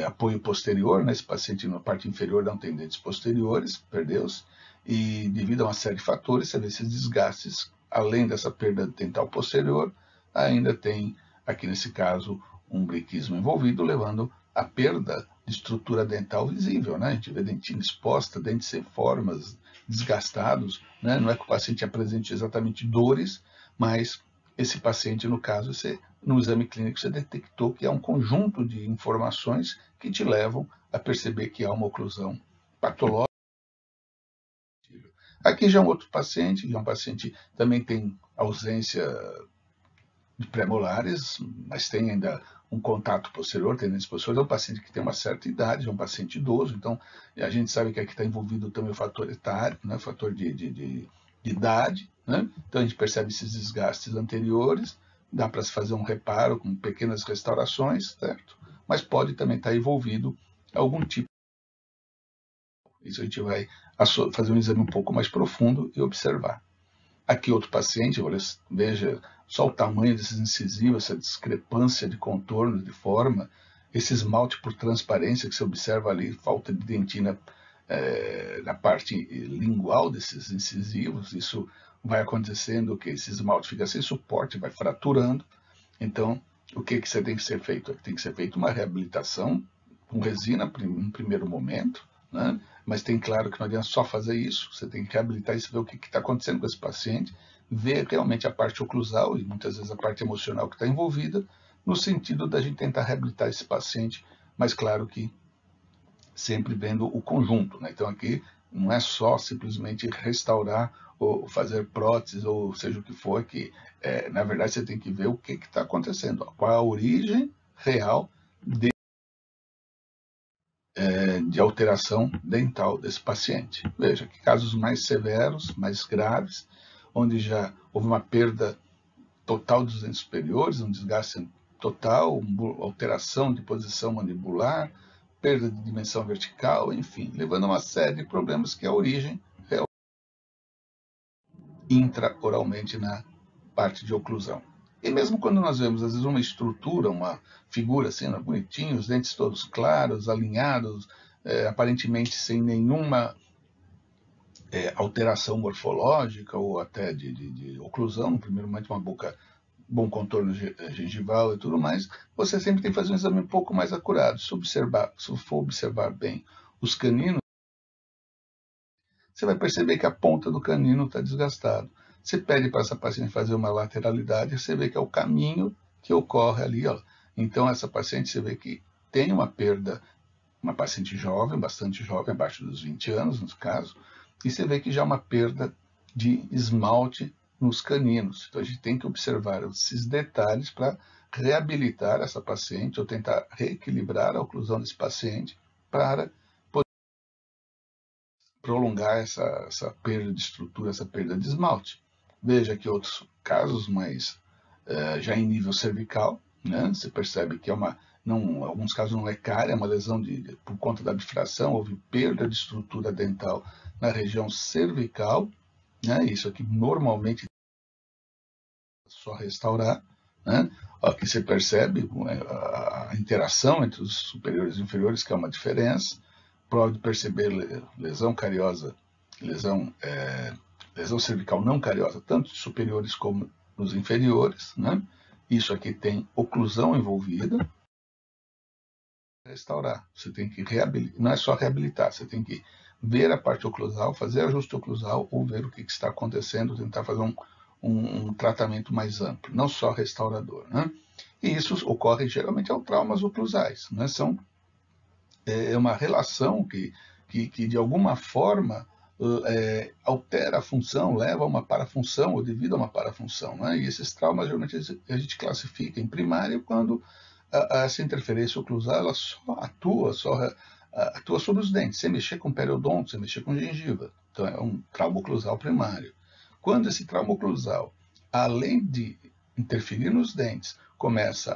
apoio posterior, né? Esse paciente na parte inferior não tem dentes posteriores, perdeu-se, e devido a uma série de fatores, você vê esses desgastes, além dessa perda dental posterior, ainda tem, aqui nesse caso, um briquismo envolvido, levando à perda de estrutura dental visível, né? A gente vê dentina exposta, dentes sem formas, desgastados, né? Não é que o paciente apresente exatamente dores, mas esse paciente, no caso, no exame clínico, você detectou que há um conjunto de informações que te levam a perceber que há uma oclusão patológica. Aqui já é um outro paciente, já um paciente também tem ausência de pré-molares, mas tem ainda um contato posterior, tendência posterior, é um paciente que tem uma certa idade, é um paciente idoso, então a gente sabe que aqui está envolvido também o fator etário, né, o fator de idade, né? Então a gente percebe esses desgastes anteriores, dá para se fazer um reparo com pequenas restaurações, certo? Mas pode também estar envolvido algum tipo. Isso a gente vai fazer um exame um pouco mais profundo e observar. Aqui outro paciente, veja só o tamanho desses incisivos, essa discrepância de contorno, de forma, esse esmalte por transparência que você observa ali, falta de dentina na parte lingual desses incisivos, isso vai acontecendo que esse esmalte fica sem suporte, vai fraturando. Então, o que você tem que ser feito? Tem que ser feita uma reabilitação com resina em primeiro momento, né? Mas tem claro que não adianta só fazer isso, você tem que reabilitar e ver o que está acontecendo com esse paciente, ver realmente a parte oclusal e muitas vezes a parte emocional que está envolvida, no sentido da gente tentar reabilitar esse paciente, mas claro que sempre vendo o conjunto, né? Então aqui não é só simplesmente restaurar ou fazer próteses ou seja o que for, que na verdade você tem que ver o que está acontecendo, qual a origem real de alteração dental desse paciente. Veja que casos mais severos, mais graves, onde já houve uma perda total dos dentes superiores, um desgaste total, alteração de posição mandibular, perda de dimensão vertical, enfim, levando a uma série de problemas que a origem é intraoralmente na parte de oclusão. E mesmo quando nós vemos, às vezes, uma estrutura, uma figura assim, bonitinha, os dentes todos claros, alinhados, aparentemente sem nenhuma alteração morfológica ou até de oclusão, no primeiro momento uma boca, bom contorno gengival e tudo mais, você sempre tem que fazer um exame um pouco mais acurado. Se for observar bem os caninos, você vai perceber que a ponta do canino está desgastado. Você pede para essa paciente fazer uma lateralidade, você vê que é o caminho que ocorre ali. Ó. Então, essa paciente, você vê que tem uma perda, uma paciente jovem, bastante jovem, abaixo dos 20 anos, no caso, e você vê que já há uma perda de esmalte nos caninos. Então, a gente tem que observar esses detalhes para reabilitar essa paciente ou tentar reequilibrar a oclusão desse paciente para prolongar essa perda de estrutura, essa perda de esmalte. Veja que outros casos, mas já em nível cervical, né, você percebe que em alguns casos não é cárie, é uma lesão por conta da bifração, houve perda de estrutura dental na região cervical, né, isso aqui normalmente é só restaurar, né, aqui você percebe a interação entre os superiores e inferiores, que é uma diferença. Pode perceber lesão cariosa, lesão cervical não cariosa, tanto nos superiores como nos inferiores, né? Isso aqui tem oclusão envolvida. Restaurar, você tem que reabilitar, não é só reabilitar, você tem que ver a parte oclusal, fazer ajuste oclusal ou ver o que está acontecendo, tentar fazer um tratamento mais amplo, não só restaurador, né? E isso ocorre geralmente ao traumas oclusais, né? É uma relação que de alguma forma altera a função, leva a uma parafunção ou devido a uma parafunção, né? E esses traumas geralmente a gente classifica em primário quando essa interferência oclusal ela só atua sobre os dentes, sem mexer com periodonto, sem mexer com gengiva. Então é um trauma oclusal primário. Quando esse trauma oclusal, além de interferir nos dentes, começa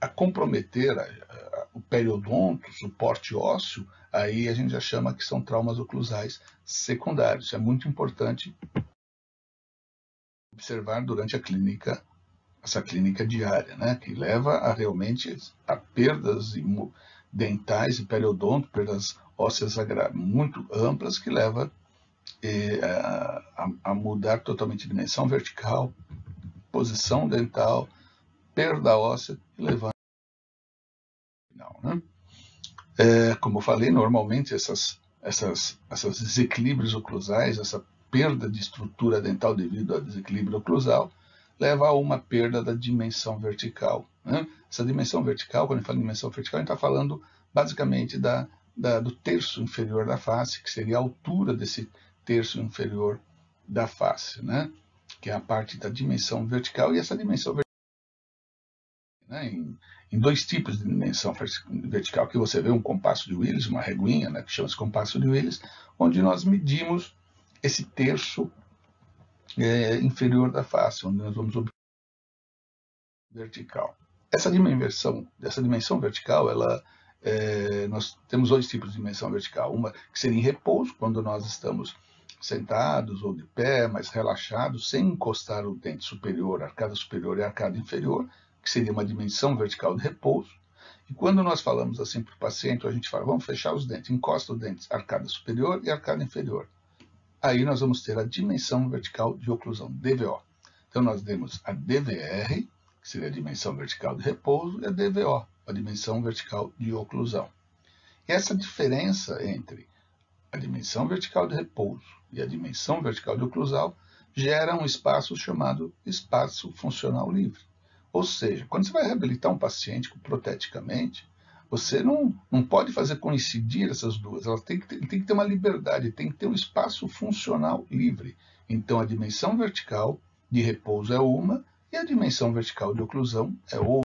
a comprometer o periodonto, o suporte ósseo, aí a gente já chama que são traumas oclusais secundários. Isso é muito importante observar durante essa clínica diária, né, que leva realmente a perdas dentais e periodonto, perdas ósseas muito amplas, que leva a mudar totalmente a dimensão vertical, posição dental, perda óssea e levando ao final, né? Como eu falei, normalmente esses desequilíbrios oclusais, essa perda de estrutura dental devido ao desequilíbrio oclusal, leva a uma perda da dimensão vertical, né? Essa dimensão vertical, quando a gente fala em dimensão vertical, a gente está falando basicamente do terço inferior da face, que seria a altura desse terço inferior da face, né? Que é a parte da dimensão vertical, e essa dimensão vertical, né, em dois tipos de dimensão vertical, que você vê um compasso de Willis, uma reguinha, né, que chama-se compasso de Willis, onde nós medimos esse terço inferior da face, onde nós vamos observar vertical. Essa dimensão vertical, nós temos dois tipos de dimensão vertical. Uma que seria em repouso, quando nós estamos sentados ou de pé, mas relaxados, sem encostar o dente superior, arcada superior e arcada inferior, que seria uma dimensão vertical de repouso. E quando nós falamos assim para o paciente, a gente fala, vamos fechar os dentes, encosta os dentes, arcada superior e arcada inferior. Aí nós vamos ter a dimensão vertical de oclusão, DVO. Então nós temos a DVR, que seria a dimensão vertical de repouso, e a DVO, a dimensão vertical de oclusão. E essa diferença entre a dimensão vertical de repouso e a dimensão vertical de oclusão gera um espaço chamado espaço funcional livre. Ou seja, quando você vai reabilitar um paciente proteticamente, você não pode fazer coincidir essas duas. Ela tem que ter uma liberdade, tem que ter um espaço funcional livre. Então, a dimensão vertical de repouso é uma e a dimensão vertical de oclusão é outra.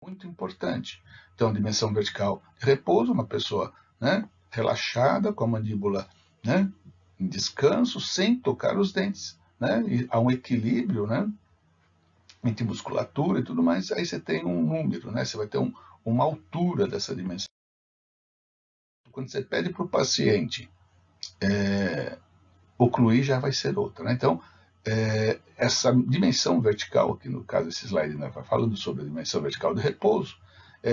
muito importante. Então, dimensão vertical de repouso, uma pessoa, né, relaxada, com a mandíbula, né, em descanso, sem tocar os dentes, né, e há um equilíbrio, né, entre musculatura e tudo mais. Aí você tem um número, né, você vai ter uma altura dessa dimensão. Quando você pede para o paciente ocluir, já vai ser outra, né? Então, essa dimensão vertical, aqui no caso esse slide, né, falando sobre a dimensão vertical do repouso,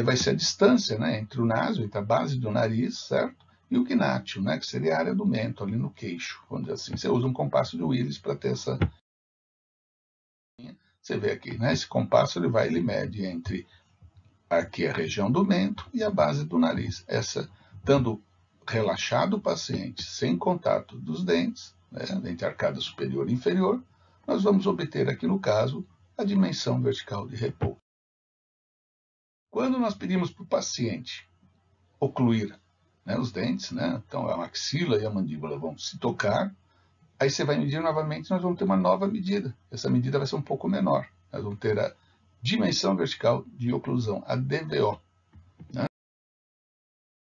vai ser a distância, né, entre o naso, entre a base do nariz, certo? E o gnátio, né, que seria a área do mento, ali no queixo, vamos dizer assim. Você usa um compasso de Willis para ter essa... Você vê aqui, né, esse compasso ele mede entre aqui a região do mento e a base do nariz. Essa, dando relaxado o paciente, sem contato dos dentes, né, entre a arcada superior e inferior, nós vamos obter aqui, no caso, a dimensão vertical de repouso. Quando nós pedimos para o paciente ocluir, né, os dentes, né, então a maxila e a mandíbula vão se tocar, aí você vai medir novamente, nós vamos ter uma nova medida. Essa medida vai ser um pouco menor. Nós vamos ter a dimensão vertical de oclusão, a DVO. Né?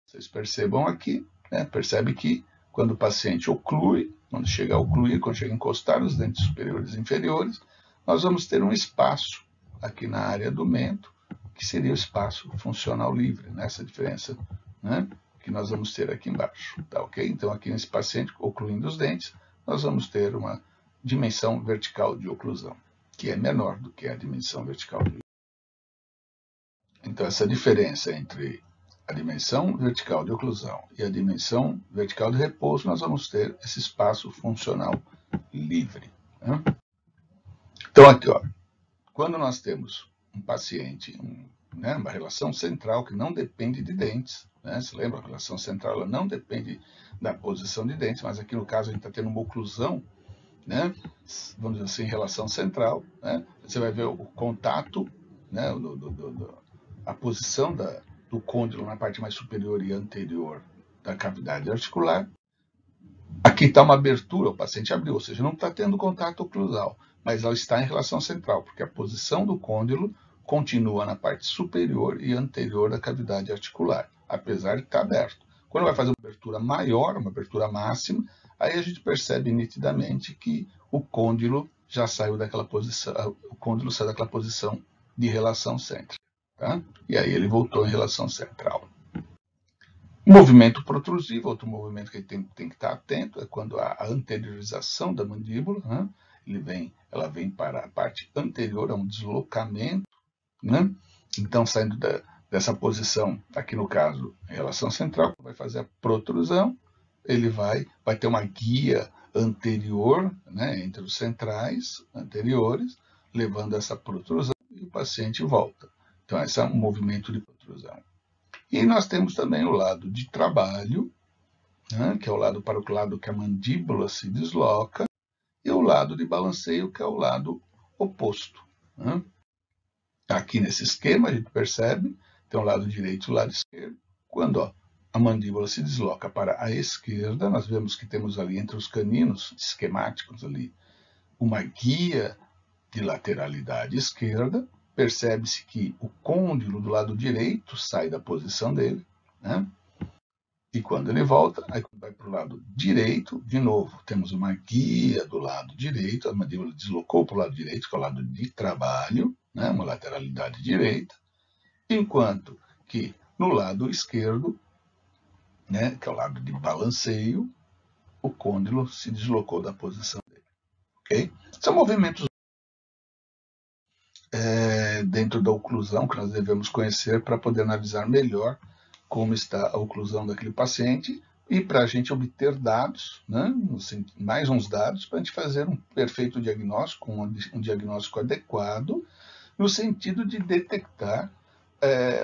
Vocês percebam aqui, né, percebe que quando o paciente oclui, quando chega a ocluir, quando chega a encostar os dentes superiores e inferiores, nós vamos ter um espaço aqui na área do mento, que seria o espaço funcional livre, nessa diferença, né, que nós vamos ter aqui embaixo. Tá, ok? Então, aqui nesse paciente ocluindo os dentes, nós vamos ter uma dimensão vertical de oclusão, que é menor do que a dimensão vertical de oclusão. Então, essa diferença entre a dimensão vertical de oclusão e a dimensão vertical de repouso, nós vamos ter esse espaço funcional livre. Né? Então, aqui, ó, quando nós temos um paciente, né, uma relação central que não depende de dentes, né? Você lembra? A relação central ela não depende da posição de dentes, mas aqui no caso a gente está tendo uma oclusão, né? Vamos dizer assim, relação central. Né? Você vai ver o contato, né, a posição do côndilo na parte mais superior e anterior da cavidade articular. Aqui está uma abertura, o paciente abriu, ou seja, não está tendo contato oclusal, mas ela está em relação central, porque a posição do côndilo continua na parte superior e anterior da cavidade articular, apesar de estar aberto. Quando vai fazer uma abertura maior, uma abertura máxima, aí a gente percebe nitidamente que o côndilo já saiu daquela posição, o côndilo saiu daquela posição de relação cêntrica, tá? E aí ele voltou em relação central. Movimento protrusivo, outro movimento que tem que estar atento, é quando a anteriorização da mandíbula, né? Ela vem para a parte anterior, é um deslocamento, né? Então, saindo dessa posição, aqui no caso, em relação central, vai fazer a protrusão, ele vai ter uma guia anterior, né, entre os centrais anteriores, levando essa protrusão e o paciente volta. Então, esse é um movimento de protrusão. E nós temos também o lado de trabalho, né, que é o lado para o lado que a mandíbula se desloca, e o lado de balanceio, que é o lado oposto. Né? Aqui nesse esquema a gente percebe, tem o lado direito e o lado esquerdo. Quando a mandíbula se desloca para a esquerda, nós vemos que temos ali entre os caninos esquemáticos ali uma guia de lateralidade esquerda. Percebe-se que o côndilo do lado direito sai da posição dele, né? E quando ele volta, aí vai para o lado direito, de novo, temos uma guia do lado direito, a mandíbula deslocou para o lado direito, que é o lado de trabalho, né? Uma lateralidade direita, enquanto que no lado esquerdo, né, que é o lado de balanceio, o côndilo se deslocou da posição dele. Okay? São movimentos dentro da oclusão que nós devemos conhecer para poder analisar melhor como está a oclusão daquele paciente e para a gente obter dados, né, mais uns dados, para a gente fazer um perfeito diagnóstico, um diagnóstico adequado, no sentido de detectar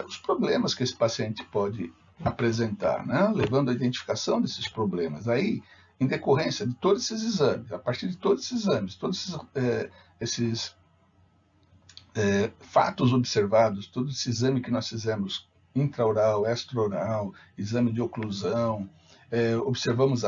os problemas que esse paciente pode apresentar, né, levando à identificação desses problemas. Aí, em decorrência de todos esses exames, a partir de todos esses exames, todos esses fatos observados, todo esse exame que nós fizemos, intraoral, extraoral, exame de oclusão, observamos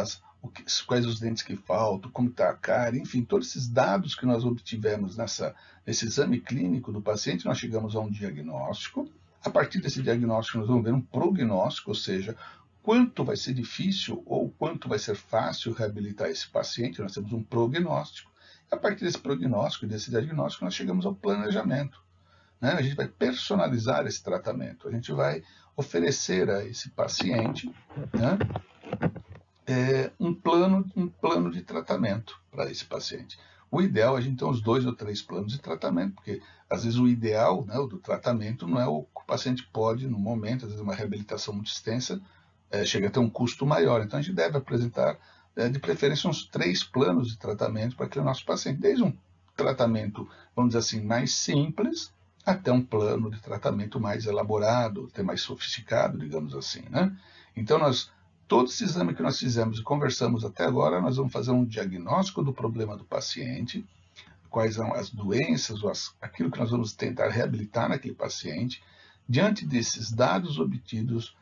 quais os dentes que faltam, como está a cárie, enfim, todos esses dados que nós obtivemos nesse exame clínico do paciente, nós chegamos a um diagnóstico. A partir desse diagnóstico, nós vamos ver um prognóstico, ou seja, quanto vai ser difícil ou quanto vai ser fácil reabilitar esse paciente. Nós temos um prognóstico. A partir desse prognóstico e desse diagnóstico, nós chegamos ao planejamento. A gente vai personalizar esse tratamento, a gente vai oferecer a esse paciente, né, um plano de tratamento para esse paciente. O ideal é a gente ter uns 2 ou 3 planos de tratamento, porque às vezes o ideal, né, do tratamento não é o que o paciente pode no momento, às vezes uma reabilitação muito extensa chega a ter um custo maior. Então a gente deve apresentar, de preferência, uns 3 planos de tratamento para aquele nosso paciente, desde um tratamento, vamos dizer assim, mais simples, até um plano de tratamento mais elaborado, até mais sofisticado, digamos assim, né? Então, todo esse exame que nós fizemos e conversamos até agora, nós vamos fazer um diagnóstico do problema do paciente, quais são as doenças, aquilo que nós vamos tentar reabilitar naquele paciente. Diante desses dados obtidos,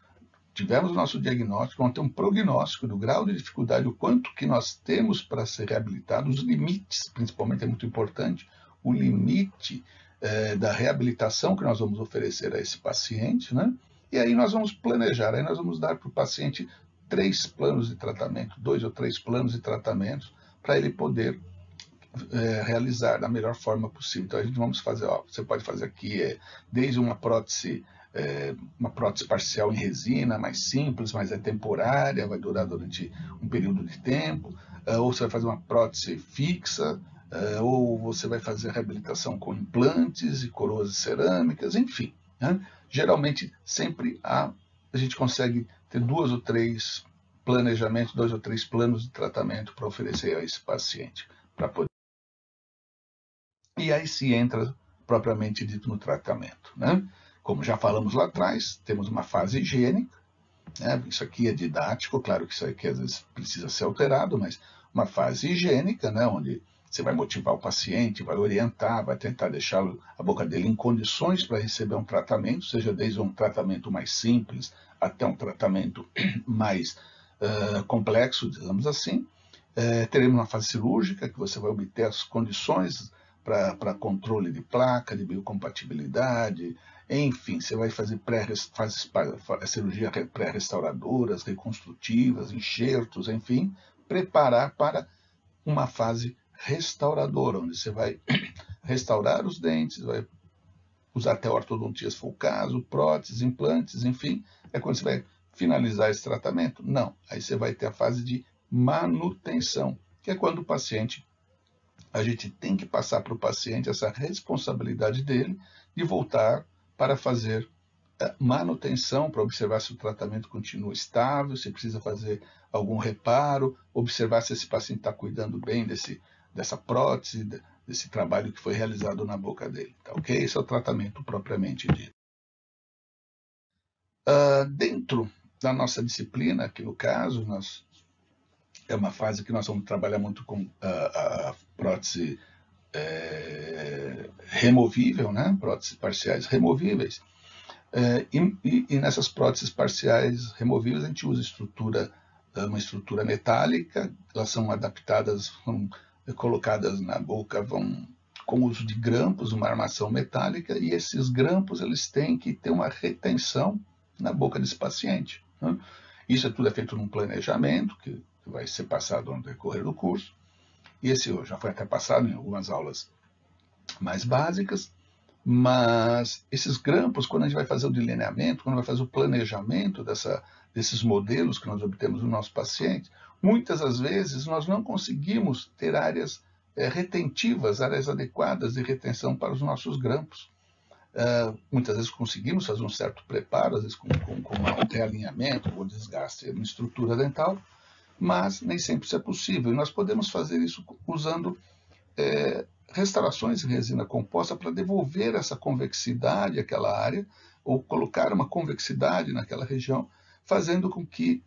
tivemos o nosso diagnóstico, vamos ter um prognóstico do grau de dificuldade, o quanto que nós temos para ser reabilitado, os limites, principalmente é muito importante, o limite da reabilitação que nós vamos oferecer a esse paciente, né? E aí nós vamos planejar, aí nós vamos dar para o paciente 3 planos de tratamento, 2 ou 3 planos de tratamento, para ele poder realizar da melhor forma possível. Então a gente vamos fazer, você pode fazer aqui desde uma prótese parcial em resina, mais simples, mas é temporária, vai durar durante um período de tempo, ou você vai fazer uma prótese fixa, ou você vai fazer reabilitação com implantes e coroas cerâmicas, enfim, né? Geralmente sempre a gente consegue ter 2 ou 3 planejamentos, 2 ou 3 planos de tratamento para oferecer a esse paciente, para poder... E aí se entra propriamente dito no tratamento, né? Como já falamos lá atrás, temos uma fase higiênica, né? Isso aqui é didático, claro que isso aqui às vezes precisa ser alterado, mas uma fase higiênica, né? Onde você vai motivar o paciente, vai orientar, vai tentar deixar a boca dele em condições para receber um tratamento, seja desde um tratamento mais simples até um tratamento mais complexo, digamos assim. Teremos uma fase cirúrgica, que você vai obter as condições para controle de placa, de biocompatibilidade, enfim, você vai fazer cirurgia pré-restauradoras, reconstrutivas, enxertos, enfim, preparar para uma fase restauradora, onde você vai restaurar os dentes, vai usar até ortodontia se for o caso, próteses, implantes, enfim. É quando você vai finalizar esse tratamento? Não. Aí você vai ter a fase de manutenção, que é quando o paciente, a gente tem que passar para o paciente essa responsabilidade dele de voltar para fazer manutenção, para observar se o tratamento continua estável, se precisa fazer algum reparo, observar se esse paciente está cuidando bem dessa prótese, desse trabalho que foi realizado na boca dele. Tá, ok? Esse é o tratamento propriamente dito. Dentro da nossa disciplina, aqui no caso, é uma fase que nós vamos trabalhar muito com a prótese removível, né? Próteses parciais removíveis. E nessas próteses parciais removíveis a gente usa uma estrutura metálica, elas são adaptadas, são colocadas na boca, com o uso de grampos, uma armação metálica, e esses grampos eles têm que ter uma retenção na boca desse paciente, né? Isso tudo é feito num planejamento que vai ser passado no decorrer do curso, e esse já foi até passado em algumas aulas mais básicas. Mas esses grampos, quando a gente vai fazer o delineamento, quando vai fazer o planejamento desses modelos que nós obtemos no nosso paciente, muitas das vezes nós não conseguimos ter áreas retentivas, áreas adequadas de retenção para os nossos grampos. Muitas vezes conseguimos fazer um certo preparo, às vezes com um realinhamento ou desgaste na estrutura dental, mas nem sempre isso é possível. E nós podemos fazer isso usando restaurações em resina composta para devolver essa convexidade àquela área, ou colocar uma convexidade naquela região, fazendo com que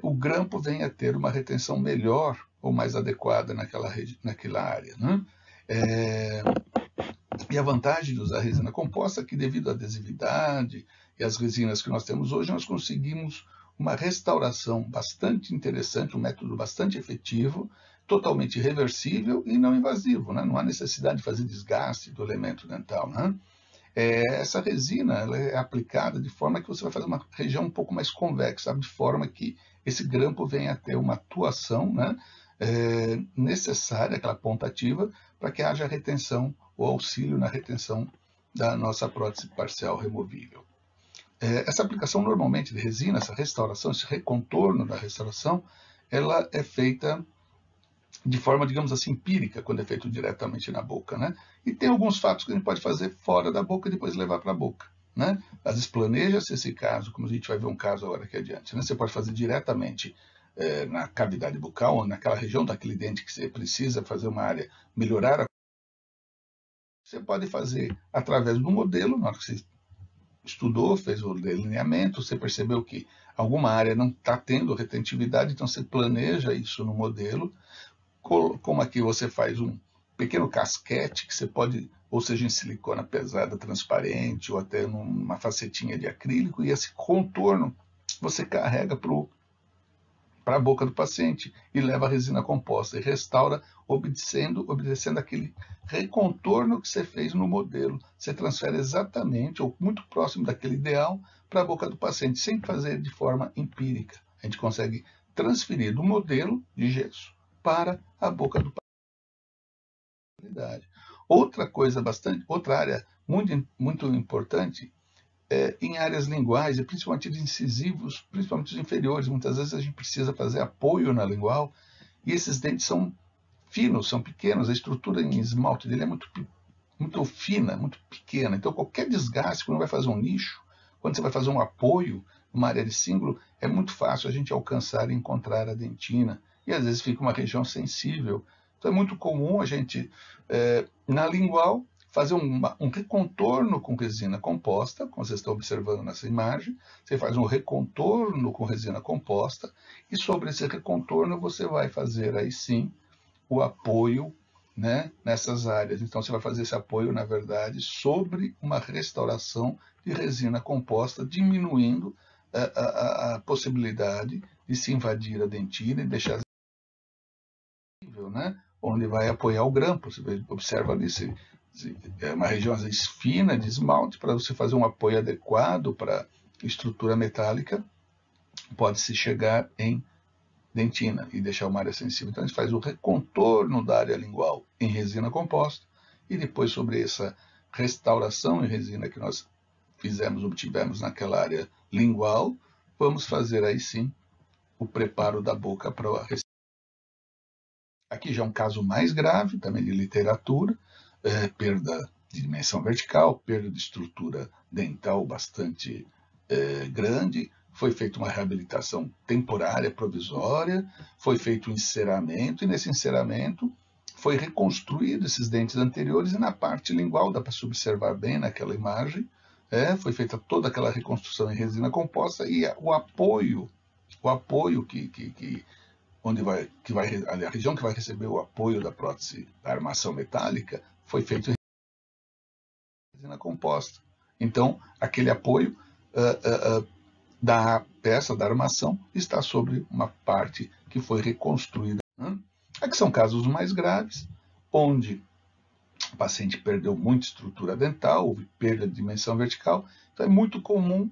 o grampo venha a ter uma retenção melhor ou mais adequada naquela área, né? E a vantagem de usar resina composta é que, devido à adesividade e às resinas que nós temos hoje, nós conseguimos uma restauração bastante interessante, um método bastante efetivo, totalmente reversível e não invasivo, né? Não há necessidade de fazer desgaste do elemento dental, né? Essa resina ela é aplicada de forma que você vai fazer uma região um pouco mais convexa, de forma que esse grampo venha a ter uma atuação, né, necessária, aquela ponta ativa, para que haja retenção ou auxílio na retenção da nossa prótese parcial removível. Essa aplicação normalmente de resina, essa restauração, esse recontorno da restauração, ela é feita de forma, digamos assim, empírica, quando é feito diretamente na boca, né? E tem alguns fatos que a gente pode fazer fora da boca e depois levar para a boca, né? Às vezes planeja-se esse caso, como a gente vai ver um caso agora aqui adiante, né? Você pode fazer diretamente na cavidade bucal, ou naquela região daquele dente que você precisa fazer uma área, melhorar a... Você pode fazer através do modelo, na hora que você estudou, fez o delineamento, você percebeu que alguma área não está tendo retentividade, então você planeja isso no modelo. Como aqui você faz um pequeno casquete que você pode, ou seja, em silicona pesada, transparente, ou até numa facetinha de acrílico, e esse contorno você carrega para a boca do paciente e leva a resina composta e restaura, obedecendo aquele recontorno que você fez no modelo. Você transfere exatamente, ou muito próximo daquele ideal, para a boca do paciente, sem fazer de forma empírica. A gente consegue transferir do modelo de gesso para a boca do paciente. Outra área muito importante em áreas linguais, e principalmente de incisivos, principalmente os inferiores. Muitas vezes a gente precisa fazer apoio na lingual, e esses dentes são finos, são pequenos, a estrutura em esmalte dele é muito fina, muito pequena. Então qualquer desgaste, quando vai fazer um nicho, quando você vai fazer um apoio numa área de símbolo, é muito fácil a gente alcançar e encontrar a dentina, e às vezes fica uma região sensível. Então é muito comum a gente, na lingual, fazer um recontorno com resina composta, como vocês estão observando nessa imagem. Você faz um recontorno com resina composta, e sobre esse recontorno você vai fazer aí sim o apoio, né, nessas áreas. Então você vai fazer esse apoio, na verdade, sobre uma restauração de resina composta, diminuindo a possibilidade de se invadir a dentina e deixar, né, onde vai apoiar o grampo. Você observa ali é uma região às vezes fina de esmalte. Para você fazer um apoio adequado para estrutura metálica, pode-se chegar em dentina e deixar uma área sensível. Então a gente faz o recontorno da área lingual em resina composta, e depois, sobre essa restauração em resina que nós obtivemos naquela área lingual, vamos fazer aí sim o preparo da boca para a restauração. Aqui já é um caso mais grave, também de literatura, perda de dimensão vertical, perda de estrutura dental bastante grande. Foi feita uma reabilitação temporária, provisória, foi feito um enceramento, e nesse enceramento foi reconstruído esses dentes anteriores, e na parte lingual, dá para se observar bem naquela imagem, foi feita toda aquela reconstrução em resina composta, e o apoio a região que vai receber o apoio da prótese, da armação metálica, foi feito em resina composta. Então, aquele apoio da peça, da armação, está sobre uma parte que foi reconstruída. Aqui são casos mais graves, onde o paciente perdeu muita estrutura dental, houve perda de dimensão vertical. Então é muito comum,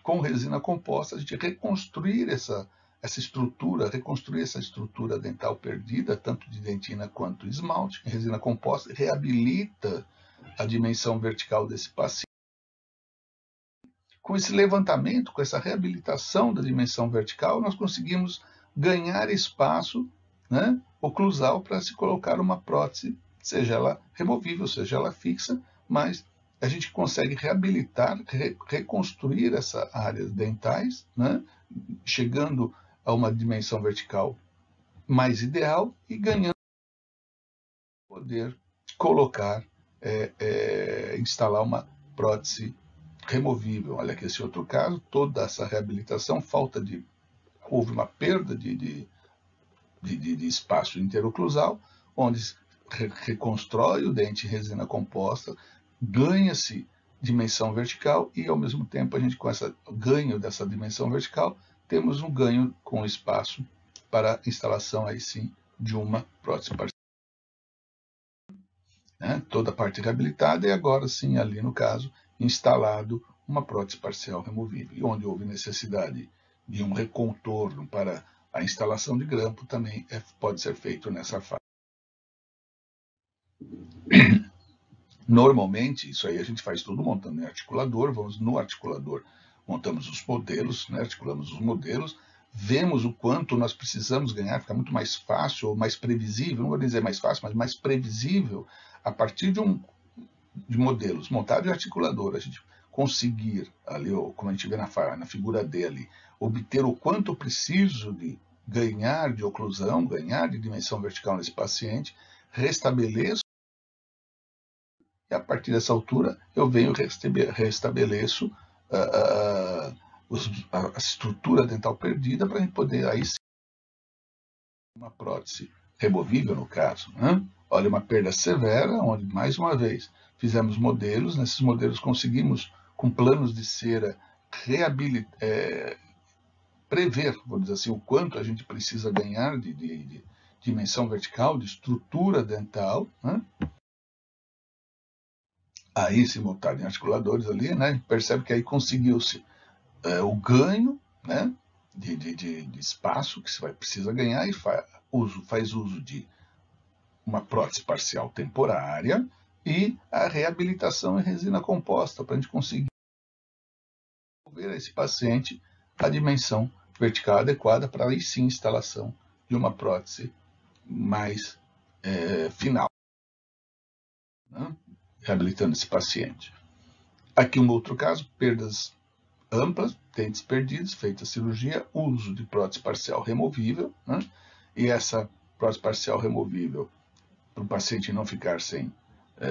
com resina composta, a gente reconstruir essa estrutura dental perdida, tanto de dentina quanto esmalte, em resina composta, reabilita a dimensão vertical desse paciente. Com esse levantamento, com essa reabilitação da dimensão vertical, nós conseguimos ganhar espaço, né, oclusal, para se colocar uma prótese, seja ela removível, seja ela fixa, mas a gente consegue reabilitar, reconstruir essa área dentais, né, chegando a uma dimensão vertical mais ideal e ganhando poder colocar, instalar uma prótese removível. Olha aqui esse outro caso, toda essa reabilitação, houve uma perda de espaço interoclusal, onde reconstrói o dente em resina composta, ganha-se dimensão vertical, e ao mesmo tempo a gente, com esse ganho dessa dimensão vertical, temos um ganho com espaço para a instalação, aí sim, de uma prótese parcial. Né? Toda a parte reabilitada e agora sim, ali no caso, instalado uma prótese parcial removível. E onde houve necessidade de um recontorno para a instalação de grampo, também pode ser feito nessa fase. Normalmente, isso aí a gente faz tudo montando em articulador, vamos no articulador, montamos os modelos, né, articulamos os modelos, vemos o quanto nós precisamos ganhar, fica muito mais fácil ou mais previsível, não vou dizer mais fácil, mas mais previsível, a partir de modelos montados em articulador, a gente conseguir ali, como a gente vê na figura D ali, obter o quanto eu preciso de ganhar de oclusão, ganhar de dimensão vertical nesse paciente, restabeleço, e a partir dessa altura eu venho restabeleço a estrutura dental perdida para a gente poder aí sim, uma prótese removível no caso. Né? Olha, uma perda severa, onde mais uma vez fizemos modelos, nesses modelos conseguimos, com planos de cera, prever, vamos dizer assim, o quanto a gente precisa ganhar de dimensão vertical, de estrutura dental, né? Aí, se montar em articuladores ali, né, percebe que aí conseguiu-se o ganho, né, de espaço que você precisa ganhar e faz uso de uma prótese parcial temporária e a reabilitação em resina composta para a gente conseguir devolver a esse paciente a dimensão vertical adequada para aí sim instalação de uma prótese mais final, né, reabilitando esse paciente. Aqui um outro caso, perdas amplas, dentes perdidos, feita a cirurgia, uso de prótese parcial removível, né? E essa prótese parcial removível, para o paciente não ficar sem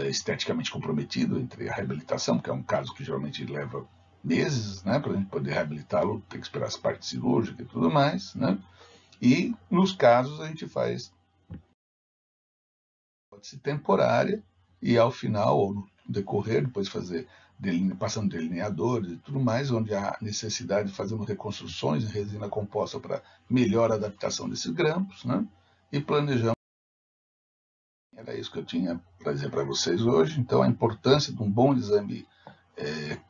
esteticamente comprometido entre a reabilitação, que é um caso que geralmente leva meses, né? Para a gente poder reabilitá-lo, tem que esperar as partes cirúrgicas e tudo mais, né? E nos casos a gente faz prótese temporária e ao final, ou no decorrer, depois fazer passando delineadores e tudo mais, onde há necessidade de fazer reconstruções em resina composta para melhor adaptação desses grampos, né? E planejamos. Era isso que eu tinha para dizer para vocês hoje. Então, a importância de um bom exame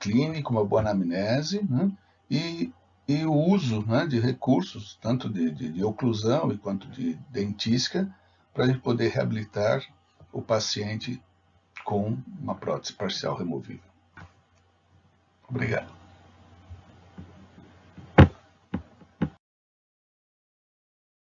clínico, uma boa anamnese, né? E o uso, né, de recursos, tanto de oclusão quanto de dentística, para a gente poder reabilitar o paciente com uma prótese parcial removível. Obrigado.